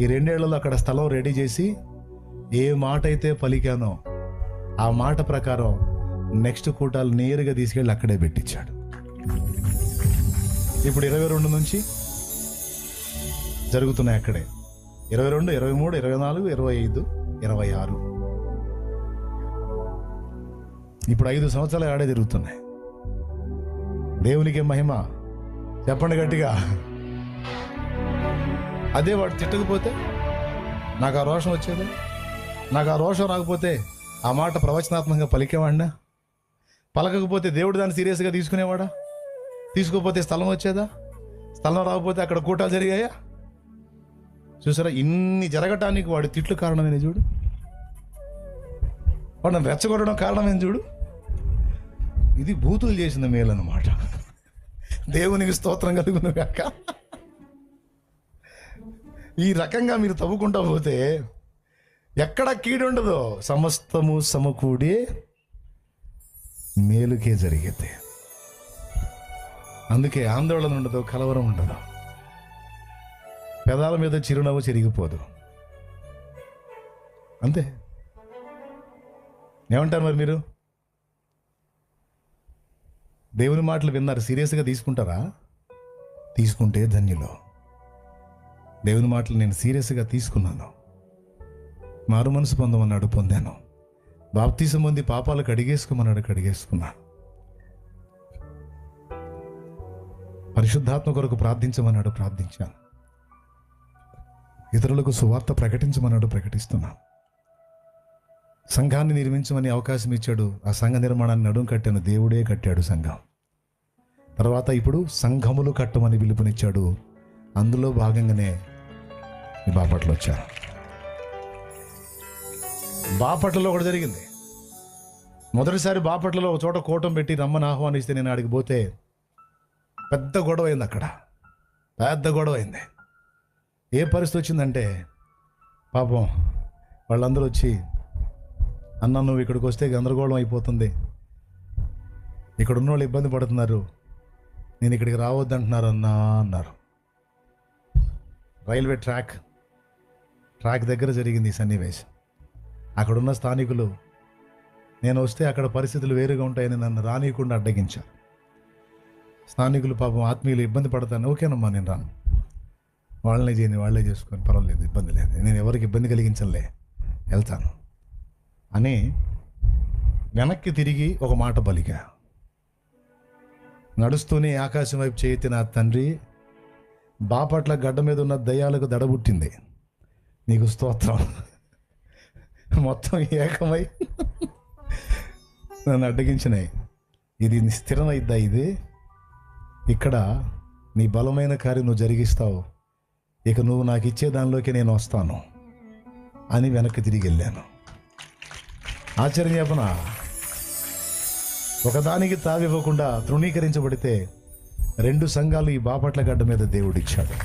ఈ 2 ఏళ్లలో అక్కడ స్థలం రెడీ చేసి, ఏ మాట అయితే పలికానో ఆ మాట ప్రకారం నెక్స్ట్ కూటాలు నేరుగా తీసుకెళ్ళి అక్కడే పెట్టించాడు. ఇప్పుడు 22 నుంచి జరుగుతున్నాయి అక్కడే. 22, 23, 24, 25, 26 ఇప్పుడు 5 సంవత్సరాలు ఆడే జరుగుతున్నాయి. దేవునికి మహిమ. చెప్పండి గట్టిగా. అదే వాడు తిట్టకపోతే నాకు ఆ రోషం వచ్చేది. నాకు ఆ రోషం రాకపోతే ఆ మాట ప్రవచనాత్మకంగా పలికేవాడినా? పలకకపోతే దేవుడు దాన్ని సీరియస్గా తీసుకునేవాడా? తీసుకోకపోతే స్థలం వచ్చేదా? స్థలం రాకపోతే అక్కడ కూటాలు జరిగాయా? చూసారా, ఇన్ని జరగటానికి వాడి తిట్లు కారణమైన చూడు, వాడు నన్ను రెచ్చగొట్టడం కారణమైన చూడు. ఇది బూతులు చేసిన మేలన్నమాట. దేవునికి స్తోత్రం కలుగును గాక. ఈ రకంగా మీరు తవ్వుకుంటా పోతే ఎక్కడ కీడుండదో, సమస్తము సమకూడి మేలుకే జరిగితే. అందుకే ఆందోళన ఉండదు, కలవరం ఉండదు, పెదాల మీద చిరునవ్వు చెరిగిపోదు. అంతే. ఏమంటారు మరి మీరు? దేవుని మాటలు విన్నారు, సీరియస్గా తీసుకుంటారా? తీసుకుంటే ధన్యులు. దేవుని మాటలు నేను సీరియస్గా తీసుకున్నాను. మారు మనసు పొందమన్నాడు, పొందాను. బాప్తీసం పొంది పాపాలు కడిగేసుకోమన్నాడు, కడిగేసుకున్నాను. పరిశుద్ధాత్మ కొరకు ప్రార్థించమన్నాడు, ప్రార్థించాను. ఇతరులకు సువార్త ప్రకటించమన్నాడు, ప్రకటిస్తున్నాను. సంఘాన్ని నిర్మించమని అవకాశం ఇచ్చాడు. ఆ సంఘ నిర్మాణాన్ని నడుం కట్టాను, దేవుడే కట్టాడు సంఘం. తర్వాత ఇప్పుడు సంఘములు కట్టమని పిలుపునిచ్చాడు. అందులో భాగంగానే ఈ బాపట్ల వచ్చాను. బాపట్లలో ఒకటి జరిగింది. మొదటిసారి బాపట్లలో ఒక చోట కూటం పెట్టి రమ్మని ఆహ్వానిస్తే నేను ఆడికి పోతే పెద్ద గొడవ అయింది. అక్కడ పెద్ద గొడవ అయింది. ఏ పరిస్థితి వచ్చిందంటే, పాపం వాళ్ళందరూ వచ్చి, అన్న నువ్వు ఇక్కడికి వస్తే గందరగోళం అయిపోతుంది, ఇక్కడ ఉన్న వాళ్ళు ఇబ్బంది పడుతున్నారు, నేను ఇక్కడికి రావద్దంటున్నారు అన్నా అన్నారు. రైల్వే ట్రాక్ దగ్గర జరిగింది ఈ సన్నివేశం. అక్కడున్న స్థానికులు నేను వస్తే అక్కడ పరిస్థితులు వేరుగా ఉంటాయని నన్ను రానియకుండా అడ్డగించారు. స్థానికులు పాపం ఆత్మీయులు ఇబ్బంది పడతాను. ఓకేనమ్మా నేను రాను, వాళ్ళనే చేయని వాళ్ళే చేసుకొని పర్వాలేదు, ఇబ్బంది లేదు, నేను ఎవరికి ఇబ్బంది కలిగించలే, వెళ్తాను అని వెనక్కి తిరిగి ఒక మాట పలికా. నడుస్తూనే ఆకాశం వైపు చేతి, నా తండ్రి, బాపట్ల గడ్డ మీద ఉన్న దయ్యాలకు దడబుట్టింది, నీకు స్తోత్రం. మొత్తం ఏకమై నన్ను అడ్డగించినాయి. ఇది స్థిరమైద్దా? ఇది ఇక్కడ నీ బలమైన కార్యం నువ్వు జరిగిస్తావు, ఇక నువ్వు నాకు ఇచ్చే దానిలోకి నేను వస్తాను అని వెనక్కి తిరిగి వెళ్ళాను. ఆశ్చర్యం చెప్పనా? ఒకదానికి తావివ్వకుండా తృణీకరించబడితే 2 సంఘాలు ఈ బాపట్ల గడ్డ మీద దేవుడిచ్చాడు.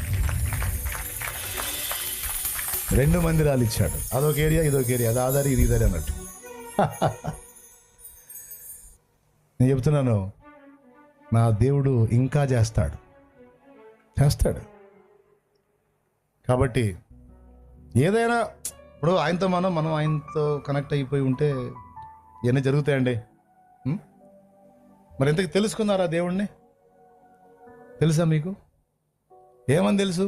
2 మందిరాలు ఇచ్చాడు. అదొక ఏరియా, ఇదొక ఏరియా, అది ఆధారి ఇది ఇదారి అన్నట్టు. నేను చెప్తున్నాను, నా దేవుడు ఇంకా చేస్తాడు. చేస్తాడు. కాబట్టి ఏదైనా ఇప్పుడు ఆయనతో మనం ఆయనతో కనెక్ట్ అయిపోయి ఉంటే ఇవన్నీ జరుగుతాయండి. మరి ఇంతకు తెలుసుకున్నారా దేవుణ్ణి? తెలుసా మీకు? ఏమని తెలుసు?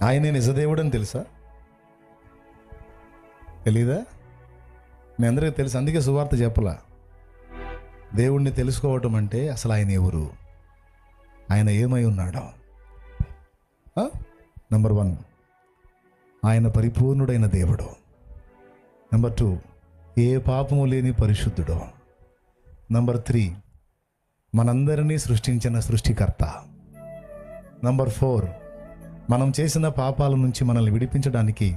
ఆయనే నిజదేవుడు అని తెలుసా? తెలీదా? మీ అందరికీ తెలుసు, అందుకే సువార్త చెప్పలా. దేవుణ్ణి తెలుసుకోవటం అంటే అసలు ఆయన ఎవరు, ఆయన ఏమై ఉన్నాడో. నంబర్ 1, ఆయన పరిపూర్ణుడైన దేవుడు. నంబర్ 2, ఏ పాపము లేని పరిశుద్ధుడు. నంబర్ 3, మనందరినీ సృష్టించిన సృష్టికర్త. నంబర్ 4, మనం చేసిన పాపాల నుంచి మనల్ని విడిపించడానికి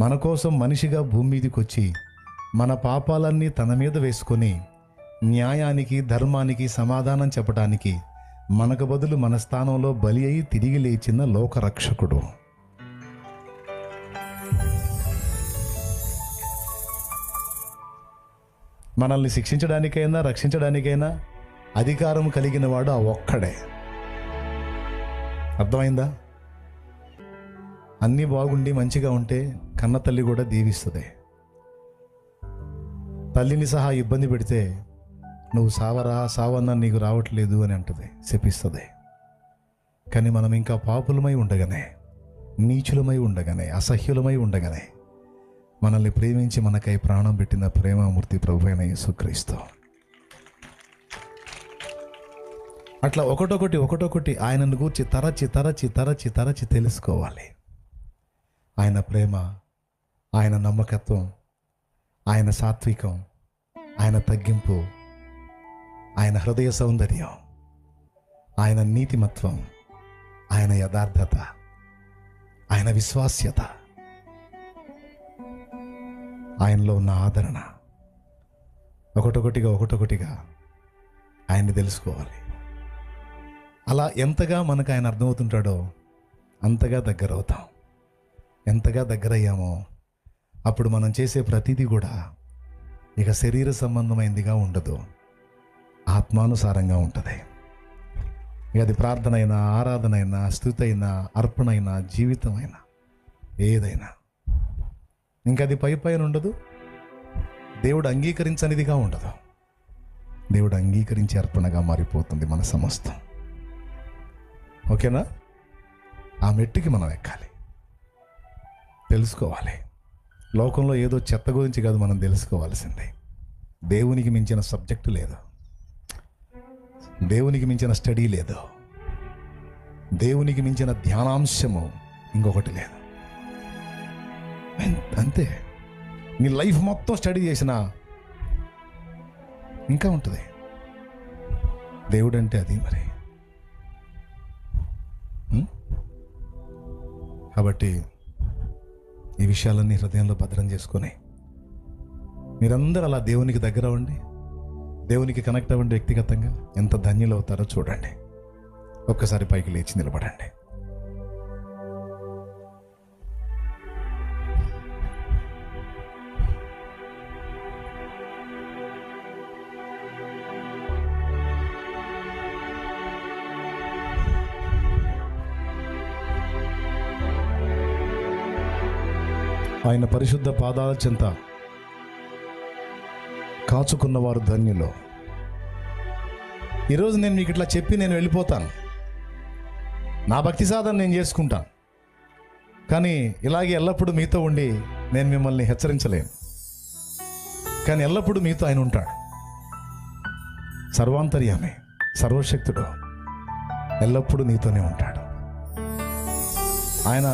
మన కోసం మనిషిగా భూమి మీదకి వచ్చి మన పాపాలన్నీ తన మీద వేసుకొని న్యాయానికి, ధర్మానికి సమాధానం చెప్పడానికి మనకు బదులు మన స్థానంలో బలి అయి తిరిగి లేచిన లోకరక్షకుడు. మనల్ని శిక్షించడానికైనా రక్షించడానికైనా అధికారం కలిగిన వాడు ఆ ఒక్కడే. అర్థమైందా? అన్నీ బాగుండి మంచిగా ఉంటే కన్న తల్లి కూడా దీవిస్తుంది. తల్లిని సహా ఇబ్బంది పెడితే నువ్వు సావన్నా నీకు రావట్లేదు అని అంటుంది, శపిస్తుంది. కానీ మనం ఇంకా పాపులమై ఉండగానే, నీచులమై ఉండగానే, అసహ్యులమై ఉండగానే మనల్ని ప్రేమించి మనకై ప్రాణం పెట్టిన ప్రేమామూర్తి ప్రభువైన యేసుక్రీస్తు. అట్లా ఒకటొకటి ఆయనను గూర్చి తరచి తెలుసుకోవాలి. ఆయన ప్రేమ, ఆయన నమ్మకత్వం, ఆయన సాత్వికం, ఆయన తగ్గింపు, ఆయన హృదయ సౌందర్యం, ఆయన నీతిమత్వం, ఆయన యథార్థత, ఆయన విశ్వాస్యత, ఆయనలో ఉన్న ఆదరణ, ఒకటొకటిగా ఆయన్ని తెలుసుకోవాలి. అలా ఎంతగా మనకు ఆయన అర్థమవుతుంటాడో అంతగా దగ్గర అవుతాం. ఎంతగా దగ్గరయ్యామో అప్పుడు మనం చేసే ప్రతిదీ కూడా ఇక శరీర సంబంధమైనదిగా ఉండదు, ఆత్మానుసారంగా ఉంటుంది. ఇక అది ప్రార్థన అయినా, ఆరాధన అయినా, స్తుతి అయినా, అర్పణ అయినా, జీవితం అయినా, ఏదైనా ఇంకా అది పైన ఉండదు. దేవుడు అంగీకరించనిదిగా ఉండదు. దేవుడు అంగీకరించి అర్పణగా మారిపోతుంది మన సమస్తం. ఓకేనా? ఆ మెట్టుకి మనం ఎక్కాలి, తెలుసుకోవాలి. లోకంలో ఏదో చెత్త గురించి కాదు మనం తెలుసుకోవాల్సిందే. దేవునికి మించిన సబ్జెక్టు లేదు, దేవునికి మించిన స్టడీ లేదు, దేవునికి మించిన ధ్యానాంశము ఇంకొకటి లేదు. అంతే. నీ లైఫ్ మొత్తం స్టడీ చేసినా ఇంకా ఉంటుంది. దేవుడు అంటే అది మరి. కాబట్టి ఈ విషయాలన్నీ హృదయంలో భద్రం చేసుకొని మీరందరూ అలా దేవునికి దగ్గర అవ్వండి, దేవునికి కనెక్ట్ అవ్వండి. వ్యక్తిగతంగా ఎంత ధన్యులు అవుతారో చూడండి. ఒక్కసారి పైకి లేచి నిలబడండి. ఆయన పరిశుద్ధ పాదాల చెంత కాచుకున్నవారు ధన్యులు. ఈరోజు నేను మీకు ఇట్లా చెప్పి నేను వెళ్ళిపోతాను, నా భక్తి సాధన నేను చేసుకుంటాను. కానీ ఇలాగే ఎల్లప్పుడూ మీతో ఉండి నేను మిమ్మల్ని హెచ్చరించలేను. కానీ ఎల్లప్పుడూ మీతో ఆయన ఉంటాడు. సర్వాంతర్యామి, సర్వశక్తుడు ఎల్లప్పుడూ నీతోనే ఉంటాడు. ఆయన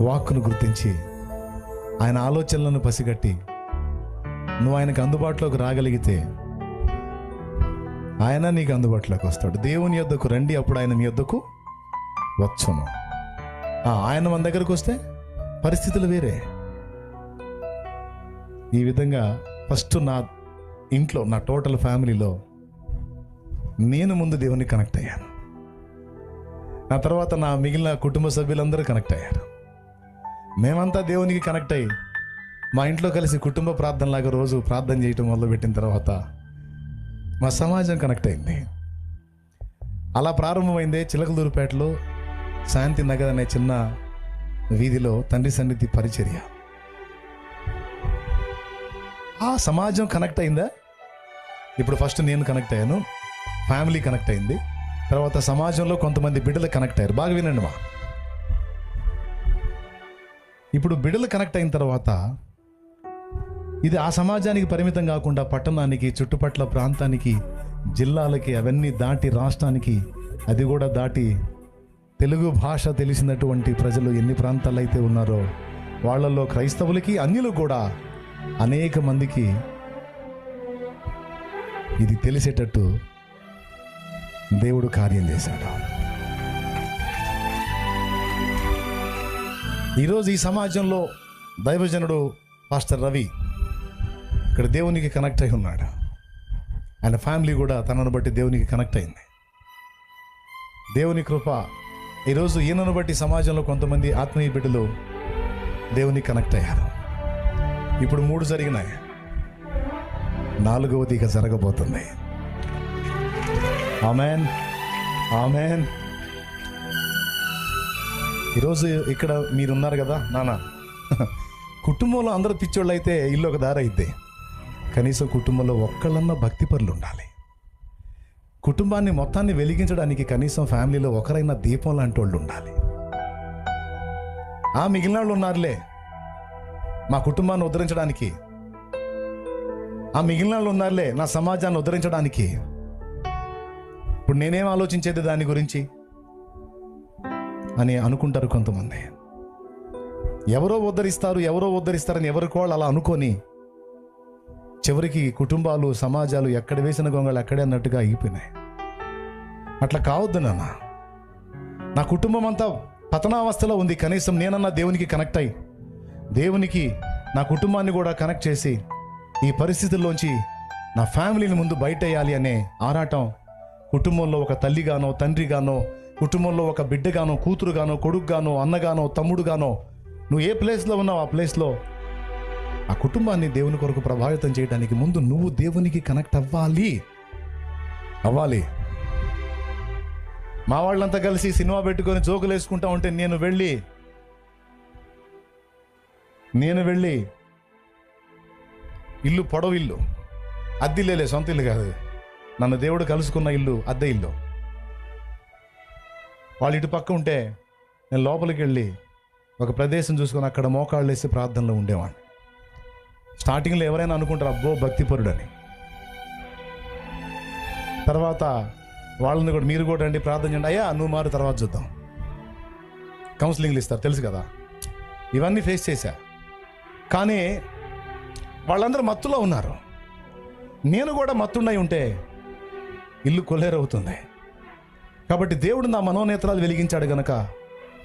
వాక్కును గుర్తించి, ఆయన ఆలోచనలను పసిగట్టి నువ్వు ఆయనకు అందుబాటులోకి రాగలిగితే ఆయన నీకు అందుబాటులోకి వస్తాడు. దేవుని యొద్దకు రండి, అప్పుడు ఆయన మీ యొద్దకు వచ్చును. ఆయన మన దగ్గరకు వస్తే పరిస్థితులు వేరే. ఈ విధంగా ఫస్ట్ నా ఇంట్లో, నా టోటల్ ఫ్యామిలీలో నేను ముందు దేవునికి కనెక్ట్ అయ్యాను. నా తర్వాత నా మిగిలిన కుటుంబ సభ్యులందరూ కనెక్ట్ అయ్యారు. మేమంతా దేవునికి కనెక్ట్ అయ్యి మా ఇంట్లో కలిసి కుటుంబ ప్రార్థనలాగా రోజు ప్రార్థన చేయటం మొదలుపెట్టిన తర్వాత మా సమాజం కనెక్ట్ అయింది. అలా ప్రారంభమైందే చిలకలూరుపేటలో శాంతి నగర్ అనే చిన్న వీధిలో తండ్రి సన్నిధి పరిచర్య. ఆ సమాజం కనెక్ట్ అయిందా? ఇప్పుడు ఫస్ట్ నేను కనెక్ట్ అయ్యాను, ఫ్యామిలీ కనెక్ట్ అయింది, తర్వాత సమాజంలో కొంతమంది బిడ్డలు కనెక్ట్ అయ్యారు. బాగా వినండి మా. ఇప్పుడు బిడ్డలు కనెక్ట్ అయిన తర్వాత ఇది ఆ సమాజానికి పరిమితం కాకుండా పట్టణానికి, చుట్టుపట్ల ప్రాంతానికి, జిల్లాలకి, అవన్నీ దాటి రాష్ట్రానికి, అది కూడా దాటి తెలుగు భాష తెలిసినటువంటి ప్రజలు ఎన్ని ప్రాంతాలు అయితే ఉన్నారో వాళ్ళల్లో క్రైస్తవులకి, అన్యులు కూడా అనేక మందికి ఇది తెలిసేటట్టు దేవుడు కార్యం చేశాడు. ఈరోజు ఈ సమాజంలో దైవజనుడు పాస్టర్ రవి ఇక్కడ దేవునికి కనెక్ట్ అయి ఉన్నాడు. ఆయన ఫ్యామిలీ కూడా తనను బట్టి దేవునికి కనెక్ట్ అయింది. దేవుని కృప ఈరోజు ఈయనను బట్టి సమాజంలో కొంతమంది ఆత్మీయ బిడ్డలు దేవునికి కనెక్ట్ అయ్యారు. ఇప్పుడు 3 జరిగినాయి, 4వది ఇక జరగబోతుంది. ఆమేన్, ఆమేన్. ఈరోజు ఇక్కడ మీరున్నారు కదా నాన్న, కుటుంబంలో అందరూ పిచ్చోళ్ళు అయితే ఇల్లు ఒక దారి అయితే, కనీసం కుటుంబంలో ఒక్కళ్ళన్నా భక్తిపరులు ఉండాలి. కుటుంబాన్ని మొత్తాన్ని వెలిగించడానికి కనీసం ఫ్యామిలీలో ఒకరైనా దీపం లాంటి వాళ్ళు ఉండాలి. మిగిలిన వాళ్ళు ఉన్నారులే మా కుటుంబాన్ని ఉద్ధరించడానికి, మిగిలిన వాళ్ళు ఉన్నారులే నా సమాజాన్ని ఉద్ధరించడానికి. ఇప్పుడు నేనేం ఆలోచించేది దాని గురించి అని అనుకుంటారు కొంతమంది. ఎవరో ఉద్ధరిస్తారని ఎవరికి వాళ్ళు అలా అనుకొని చివరికి కుటుంబాలు సమాజాలు ఎక్కడ వేసిన గొంగళి అక్కడే అన్నట్టుగా అయిపోయినాయి. అట్లా కావద్దు నాన్న. నా కుటుంబం అంతా పతనావస్థలో ఉంది, కనీసం నేనన్నా దేవునికి కనెక్ట్ అయ్యి దేవునికి నా కుటుంబాన్ని కూడా కనెక్ట్ చేసి ఈ పరిస్థితుల్లోంచి నా ఫ్యామిలీని ముందు బయటేయాలి అనే ఆరాటం కుటుంబంలో ఒక తల్లిగానో తండ్రిగానో, కుటుంబంలో ఒక బిడ్డగానో కూతురుగానో కొడుకుగానో అన్నగానో తమ్ముడుగానో, నువ్వు ఏ ప్లేస్లో ఉన్నావు ఆ ప్లేస్లో ఆ కుటుంబాన్ని దేవుని కొరకు ప్రభావితం చేయడానికి ముందు నువ్వు దేవునికి కనెక్ట్ అవ్వాలి. మా వాళ్ళంతా కలిసి సినిమా పెట్టుకొని జోకులు వేసుకుంటా ఉంటే నేను వెళ్ళి ఇల్లు పొడవు ఇల్లు, అద్దెలేలే, సొంత ఇల్లు కాదు, నన్ను దేవుడు కలుసుకున్న ఇల్లు, అద్దె ఇల్లు, వాళ్ళు ఇటు పక్క ఉంటే నేను లోపలికి వెళ్ళి ఒక ప్రదేశం చూసుకొని అక్కడ మోకాళ్ళు వేసి ప్రార్థనలో ఉండేవాడిని. స్టార్టింగ్లో ఎవరైనా అనుకుంటారు అబ్బో భక్తిపరుడని. తర్వాత వాళ్ళని కూడా మీరు కూడా రండి ప్రార్థన చేయండి, అయ్యా నువ్వు మారు తర్వాత చూద్దాం, కౌన్సిలింగ్లు ఇస్తారు తెలుసు కదా. ఇవన్నీ ఫేస్ చేశా. కానీ వాళ్ళందరూ మత్తులో ఉన్నారు. నేను కూడా మత్తుండై ఉంటే ఇల్లు కొల్లేరవుతుంది. కాబట్టి దేవుడు నా మనోనేత్రాలు వెలిగించాడు గనక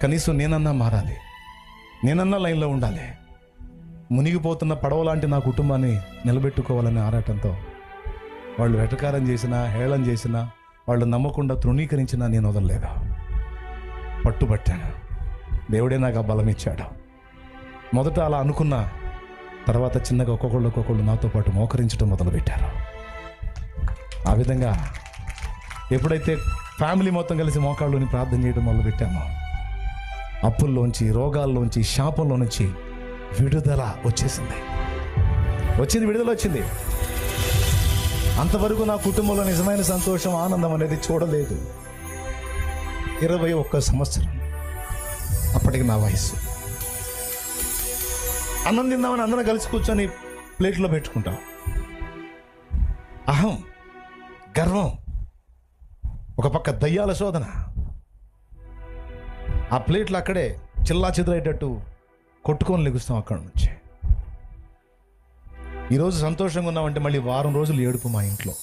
కనీసం నేనన్నా మారాలి, నేనన్నా లైన్లో ఉండాలి. మునిగిపోతున్న పడవ లాంటి నా కుటుంబాన్ని నిలబెట్టుకోవాలనే ఆరాటంతో వాళ్ళు వెటకారం చేసినా హేళన చేసినా వాళ్ళు నమ్మకుండా తృణీకరించినా నేను వదలలేదు, పట్టుబట్టాను. దేవుడే నాకు ఆ బలం ఇచ్చాడు. మొదట అలా అనుకున్నా, తర్వాత చిన్నగా ఒక్కొక్కళ్ళు నాతో పాటు మోకరించడం మొదలుపెట్టారు. ఆ విధంగా ఎప్పుడైతే ఫ్యామిలీ మొత్తం కలిసి మోకాళ్ళలోని ప్రార్థన చేయడం మొదలుపెట్టామో అప్పుల్లోంచి, రోగాల్లోంచి, శాపంలో నుంచి విడుదల వచ్చింది. అంతవరకు నా కుటుంబంలో నిజమైన సంతోషం, ఆనందం అనేది చూడలేదు. 21 సంవత్సరం అప్పటికి నా వయసు. అన్నం తిందామని అందరం కలిసి కూర్చొని ప్లేట్లో పెట్టుకుంటాం. అహం, గర్వం, ఒక పక్క దయ్యాల శోధన. ఆ ప్లేట్లు అక్కడే చిల్లా చెదరయ్యేటట్టు కొట్టుకొని లెగుస్తాం అక్కడి నుంచి. ఈరోజు సంతోషంగా ఉన్నామంటే మళ్ళీ వారం రోజులు ఏడుపు మా ఇంట్లో.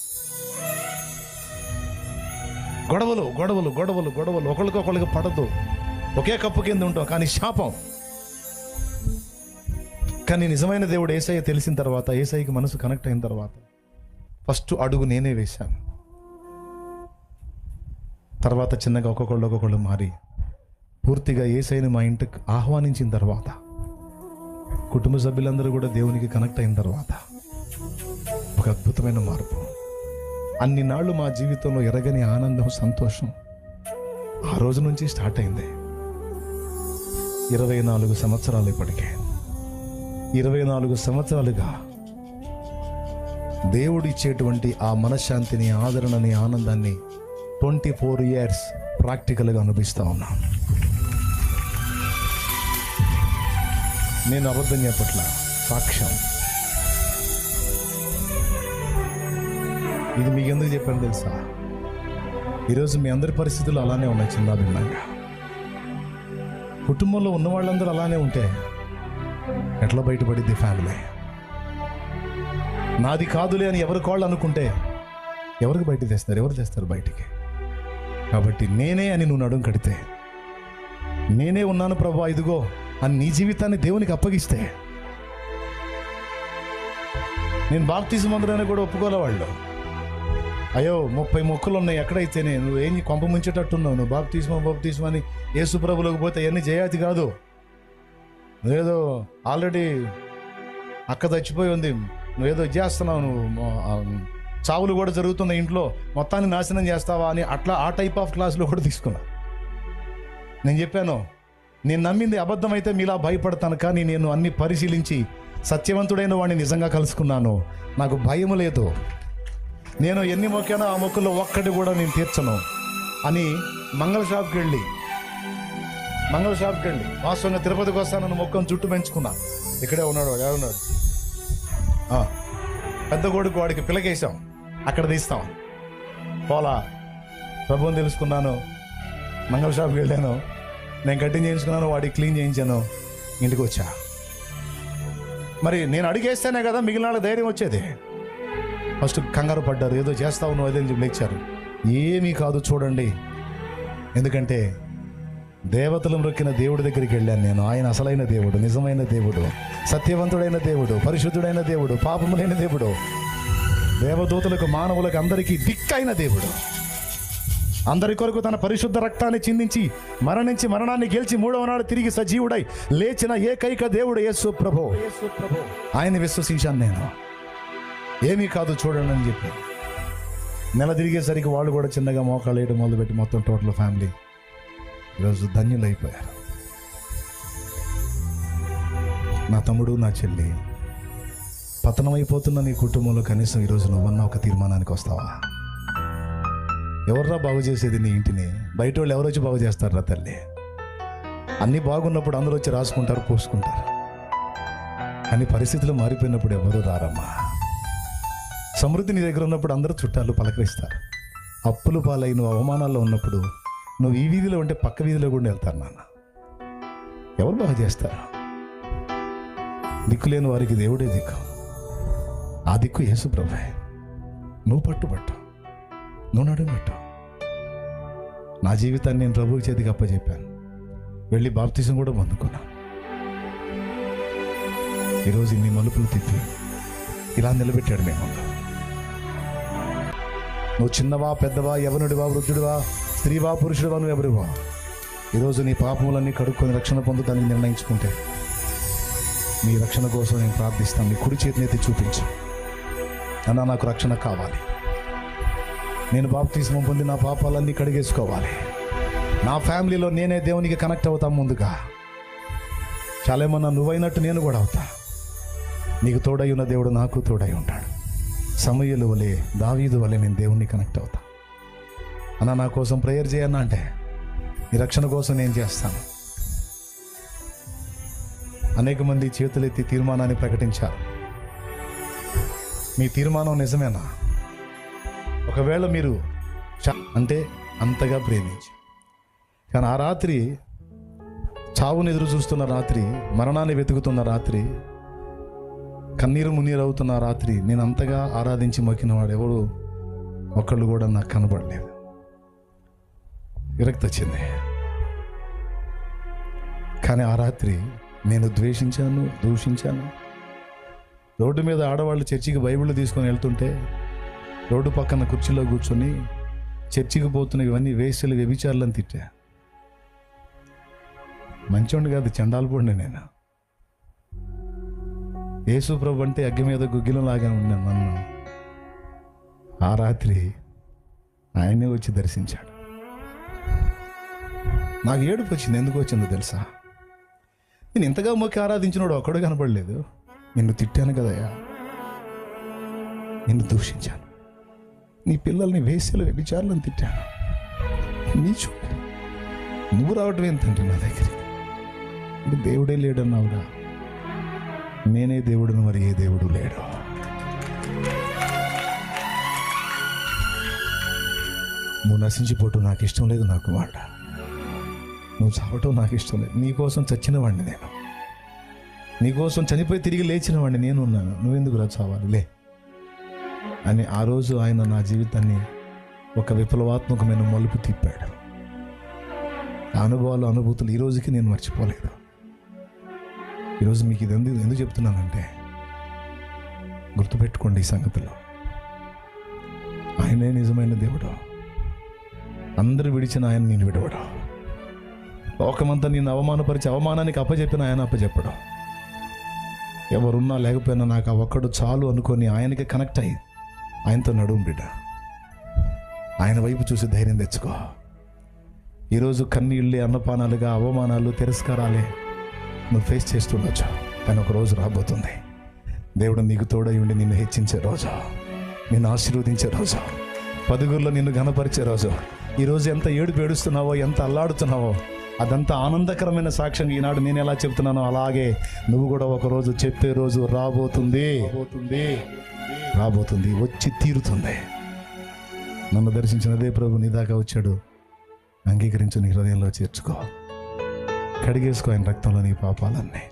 గొడవలు గొడవలు గొడవలు గొడవలు, ఒకరికొకరికి పడదు, ఒకే కప్పు కింద ఉంటాం, కానీ శాపం. కానీ నిజమైన దేవుడు యేసయ్య తెలిసిన తర్వాత, యేసయ్యకి మనసు కనెక్ట్ అయిన తర్వాత ఫస్ట్ అడుగు నేనే వేశాను. తర్వాత చిన్నగా ఒక్కొక్కళ్ళు మారి పూర్తిగా యేసయ్యని మా ఇంటికి ఆహ్వానించిన తర్వాత, కుటుంబ సభ్యులందరూ కూడా దేవునికి కనెక్ట్ అయిన తర్వాత ఒక అద్భుతమైన మార్పు. అన్ని నాళ్ళు మా జీవితంలో ఎరగని ఆనందం, సంతోషం ఆ రోజు నుంచి స్టార్ట్ అయింది. 24 సంవత్సరాలు ఇప్పటికే. 24 సంవత్సరాలుగా దేవుడు ఇచ్చేటువంటి ఆ మనశ్శాంతిని, ఆదరణని, ఆనందాన్ని 24 years ప్రాక్టికల్గా అనుభవిస్తూ ఉన్నాను. నేను అబద్ధం చెప్పట్ల, సాక్ష్యం. ఇది మీకు ఎందుకు చెప్పాను తెలుసా? ఈరోజు మీ అందరి పరిస్థితులు అలానే ఉన్నాయి, చిన్న భిన్నంగా. కుటుంబంలో ఉన్న వాళ్ళందరూ అలానే ఉంటే ఎట్లా బయటపడిద్ది ఫ్యామిలీ? నాది కాదులే అని ఎవరికి వాళ్ళు అనుకుంటే ఎవరికి బయటికి తెస్తారు? ఎవరు తెస్తారు బయటికి? కాబట్టి నేనే అని నువ్వు నడుం కడితే, నేనే ఉన్నాను ప్రభా ఇదిగో అని నీ జీవితాన్ని దేవునికి అప్పగిస్తే, నేను బాప్తిజం అందరని కూడా ఒప్పుకోలే వాళ్ళు. అయ్యో 30 మొక్కులు ఉన్నాయి, ఎక్కడైతేనే నువ్వు ఏం కొంప ముంచేటట్టున్నావు, నువ్వు బాప్తిజం అని యేసు ప్రభులోకి పోతే అవన్నీ జయాతి కాదు. నువ్వేదో ఆల్రెడీ అక్క చచ్చిపోయి ఉంది, నువ్వేదో చేస్తున్నావు, నువ్వు చావులు కూడా జరుగుతున్న ఇంట్లో మొత్తాన్ని నాశనం చేస్తావా అని అట్లా ఆ టైప్ ఆఫ్ క్లాసులో కూడా తీసుకున్నా. నేను చెప్పాను, నేను నమ్మింది అబద్ధం అయితే మీలా భయపడతాను, కానీ నేను అన్ని పరిశీలించి సత్యవంతుడైన వాడిని నిజంగా కలుసుకున్నాను. నాకు భయం లేదు. నేను ఎన్ని మొక్కానో ఆ మొక్కుల్లో ఒక్కటి కూడా నేను తీర్చను అని మంగళ షాప్కి వెళ్ళి వాస్తవంగా తిరుపతికి వస్తానని మొక్కను చుట్టూ పెంచుకున్నా. ఇక్కడే ఉన్నాడు వాడు, ఎవరున్నాడు? పెద్ద కొడుకు వాడికి పిల్లకేసాం, అక్కడ తీస్తాం. పోలా ప్రభువుని తెలుసుకున్నాను, మంగళ షాప్కి వెళ్ళాను, నేను కటింగ్ చేయించుకున్నాను, వాడికి క్లీన్ చేయించాను, ఇంటికి వచ్చా. మరి నేను అడిగేస్తేనే కదా మిగిలిన వాళ్ళకి ధైర్యం వచ్చేది. ఫస్ట్ కంగారు పడ్డారు, ఏదో చేస్తావు నువ్వు అదే చెప్పి లేచారు. ఏమీ కాదు చూడండి, ఎందుకంటే దేవతలు మొక్కిన దేవుడి దగ్గరికి వెళ్ళాను నేను. ఆయన అసలైన దేవుడు, నిజమైన దేవుడు, సత్యవంతుడైన దేవుడు, పరిశుద్ధుడైన దేవుడు, పాపము లేని దేవుడు, దేవదూతలకు మానవులకు అందరికీ దిక్కైన దేవుడు, అందరి కొరకు తన పరిశుద్ధ రక్తాన్ని చిందించి మరణించి మరణాన్ని గెలిచి 3వ నాడు తిరిగి సజీవుడై లేచిన ఏకైక దేవుడు యేసు ప్రభు. ఆయన్ని విశ్వసించాను నేను. ఏమీ కాదు చూడండి అని చెప్పి నెల తిరిగేసరికి వాళ్ళు కూడా చిన్నగా మోకాళ్ళు వేయడం మొదలుపెట్టి మొత్తం టోటల్ ఫ్యామిలీ ఈరోజు ధన్యులు అయిపోయారు. నా తమ్ముడు, నా చెల్లి, పతనమైపోతున్న నీ కుటుంబంలో కనీసం ఈరోజు నువ్వన్నా ఒక తీర్మానానికి వస్తావా? ఎవర్రా బాగు చేసేది నీ ఇంటిని? బయట వాళ్ళు ఎవరు వచ్చి బాగు చేస్తారా తల్లి? అన్నీ బాగున్నప్పుడు అందరూ వచ్చి రాసుకుంటారు, పోసుకుంటారు. కానీ పరిస్థితులు మారిపోయినప్పుడు ఎవరు రారమ్మా. సమృద్ధి నీ దగ్గర ఉన్నప్పుడు అందరూ చుట్టాలు పలకరిస్తారు. అప్పులు పాలై నువ్వు అవమానాల్లో ఉన్నప్పుడు నువ్వు ఈ వీధిలో ఉంటే పక్క వీధిలో కూడా వెళ్తారు నాన్న. ఎవరు బాగు చేస్తారు? దిక్కులేని వారికి దేవుడే దిక్కు. ఆ దిక్కు యేసు ప్రభువే. నువ్వు పట్టు, నువ్వు నడుమట్టు. నా జీవితాన్ని నేను ప్రభువు చేతికి అప్పచెప్పాను. వెళ్ళి బాప్తిజం కూడా పొందుకున్నాను. ఈరోజు ఇన్ని మలుపులు తిప్పి ఇలా నిలబెట్టాడు మేము. నువ్వు చిన్నవా, పెద్దవా, యవనుడివా, వృద్ధుడివా, స్త్రీవా, పురుషుడివా, నువ్వు ఎవరివా, ఈరోజు నీ పాపములన్నీ కడుక్కొని రక్షణ పొందుతానని నిర్ణయించుకుంటే నీ రక్షణ కోసం నేను ప్రార్థిస్తాను. నీ కుడి చేతిని ఎత్తి చూపించు, అన్నా నాకు రక్షణ కావాలి, నేను బాప్తిస్మం పొంది నా పాపాలన్నీ కడిగేసుకోవాలి, నా ఫ్యామిలీలో నేనే దేవునికి కనెక్ట్ అవుతాను. ముందుగా చాలేమన్నా నువ్వైనట్టు నేను కూడా అవుతా. నీకు తోడై ఉన్న దేవుడు నాకు తోడై ఉంటాడు. సమూయేలు వలె, దావీదు వలె నేను దేవుణ్ణి కనెక్ట్ అవుతా. అన్న నా కోసం ప్రేయర్ చేయన్నా అంటే నీ రక్షణ కోసం నేను చేస్తాను. అనేక మంది చేతులెత్తి తీర్మానాన్ని ప్రకటించారు. మీ తీర్మానం నిజమేనా? ఒకవేళ మీరు అంటే అంతగా ప్రేమించి, కానీ ఆ రాత్రి చావుని ఎదురు చూస్తున్న రాత్రి, మరణాన్ని వెతుకుతున్న రాత్రి, కన్నీరు మున్నీరు అవుతున్న రాత్రి నేను అంతగా ఆరాధించి మొక్కిన వాడు ఎవరు ఒక్కళ్ళు కూడా నాకు కనబడలేదు. విరక్తి వచ్చింది. కానీ ఆ రాత్రి నేను ద్వేషించాను, దూషించాను. రోడ్డు మీద ఆడవాళ్ళు చర్చికి బైబిల్ తీసుకొని వెళ్తుంటే రోడ్డు పక్కన కుర్చీలో కూర్చొని చర్చికి పోతున్న ఇవన్నీ వేశ్యలు, వ్యభిచారులను తిట్టా. మంచోండి కాదు, చండాలపోండి. నేను యేసు ప్రభు అంటే అగ్గి మీద గుగ్గిలంలాగా ఉన్నాను. నన్ను ఆ రాత్రి ఆయనే వచ్చి దర్శించాడు. నాకు ఏడుపు వచ్చింది. ఎందుకు వచ్చిందో తెలుసా? నేను ఇంతగా మొక్కి ఆరాధించినోడు ఒక్కడు కనపడలేదు. నిన్ను తిట్టాను కదయ్యా, నిన్ను దూషించాను, నీ పిల్లల్ని వేశ్యలు, వ్యభిచారులను తిట్టాను. నువ్వు రావటం ఏంటంటే నా దగ్గరికి అంటే దేవుడే లేడన్నావురా. నేనే దేవుడును, మరి ఏ దేవుడు లేడు. నువ్వు నశించిపోవటం నాకు ఇష్టం లేదు. నాకు మాట నువ్వు చావటం నాకు ఇష్టం లేదు. నీకోసం చచ్చిన వాడిని నేను, నీకోసం చనిపోయి తిరిగి లేచిన వాడిని నేను ఉన్నాను. నువ్వెందుకు రా చావాలి? లే, అని ఆ రోజు ఆయన నా జీవితాన్ని ఒక విప్లవాత్మకమైన మలుపు తిప్పాడు. ఆ అనుభవాలు, అనుభూతులు ఈ రోజుకి నేను మర్చిపోలేదు. ఈరోజు మీకు ఇది ఎందుకు చెప్తున్నానంటే, గుర్తుపెట్టుకోండి ఈ సంగతిలో. ఆయనే నిజమైన దేవుడు. అందరూ విడిచిన ఆయన నేను విడవడు. లోకమంతా నిన్ను అవమానపరిచి అవమానానికి అప్పచెప్పిన ఆయన అప్పచెప్పడు. ఎవరున్నా లేకపోయినా నాకు ఆ ఒక్కడు చాలు అనుకొని ఆయనకి కనెక్ట్ అయ్యి ఆయనతో నడుము బిడ్డ. ఆయన వైపు చూసి ధైర్యం తెచ్చుకో. ఈరోజు కన్నీళ్ళే అన్నపానాలుగా, అవమానాలు, తిరస్కారాలే నువ్వు ఫేస్ చేస్తుండొచ్చు. కానీ ఒక రోజు రాబోతుంది, దేవుడు నీకు తోడై ఉండి నిన్ను హెచ్చించే రోజు, నిన్ను ఆశీర్వదించే రోజు, పదుగురిలో నిన్ను ఘనపరిచే రోజు. ఈరోజు ఎంత ఏడుపు ఏడుస్తున్నావో, ఎంత అల్లాడుతున్నావో, అదంతా ఆనందకరమైన సాక్ష్యం ఈనాడు నేను ఎలా చెప్తున్నానో అలాగే నువ్వు కూడా ఒకరోజు చెప్పే రోజు రాబోతుంది. వచ్చి తీరుతుంది. నన్ను దర్శించిన అదే ప్రభు నీ దాకా వచ్చాడు. అంగీకరించు, నీ హృదయంలో చేర్చుకో, కడిగేసుకో ఆయన రక్తంలో నీ పాపాలన్నీ.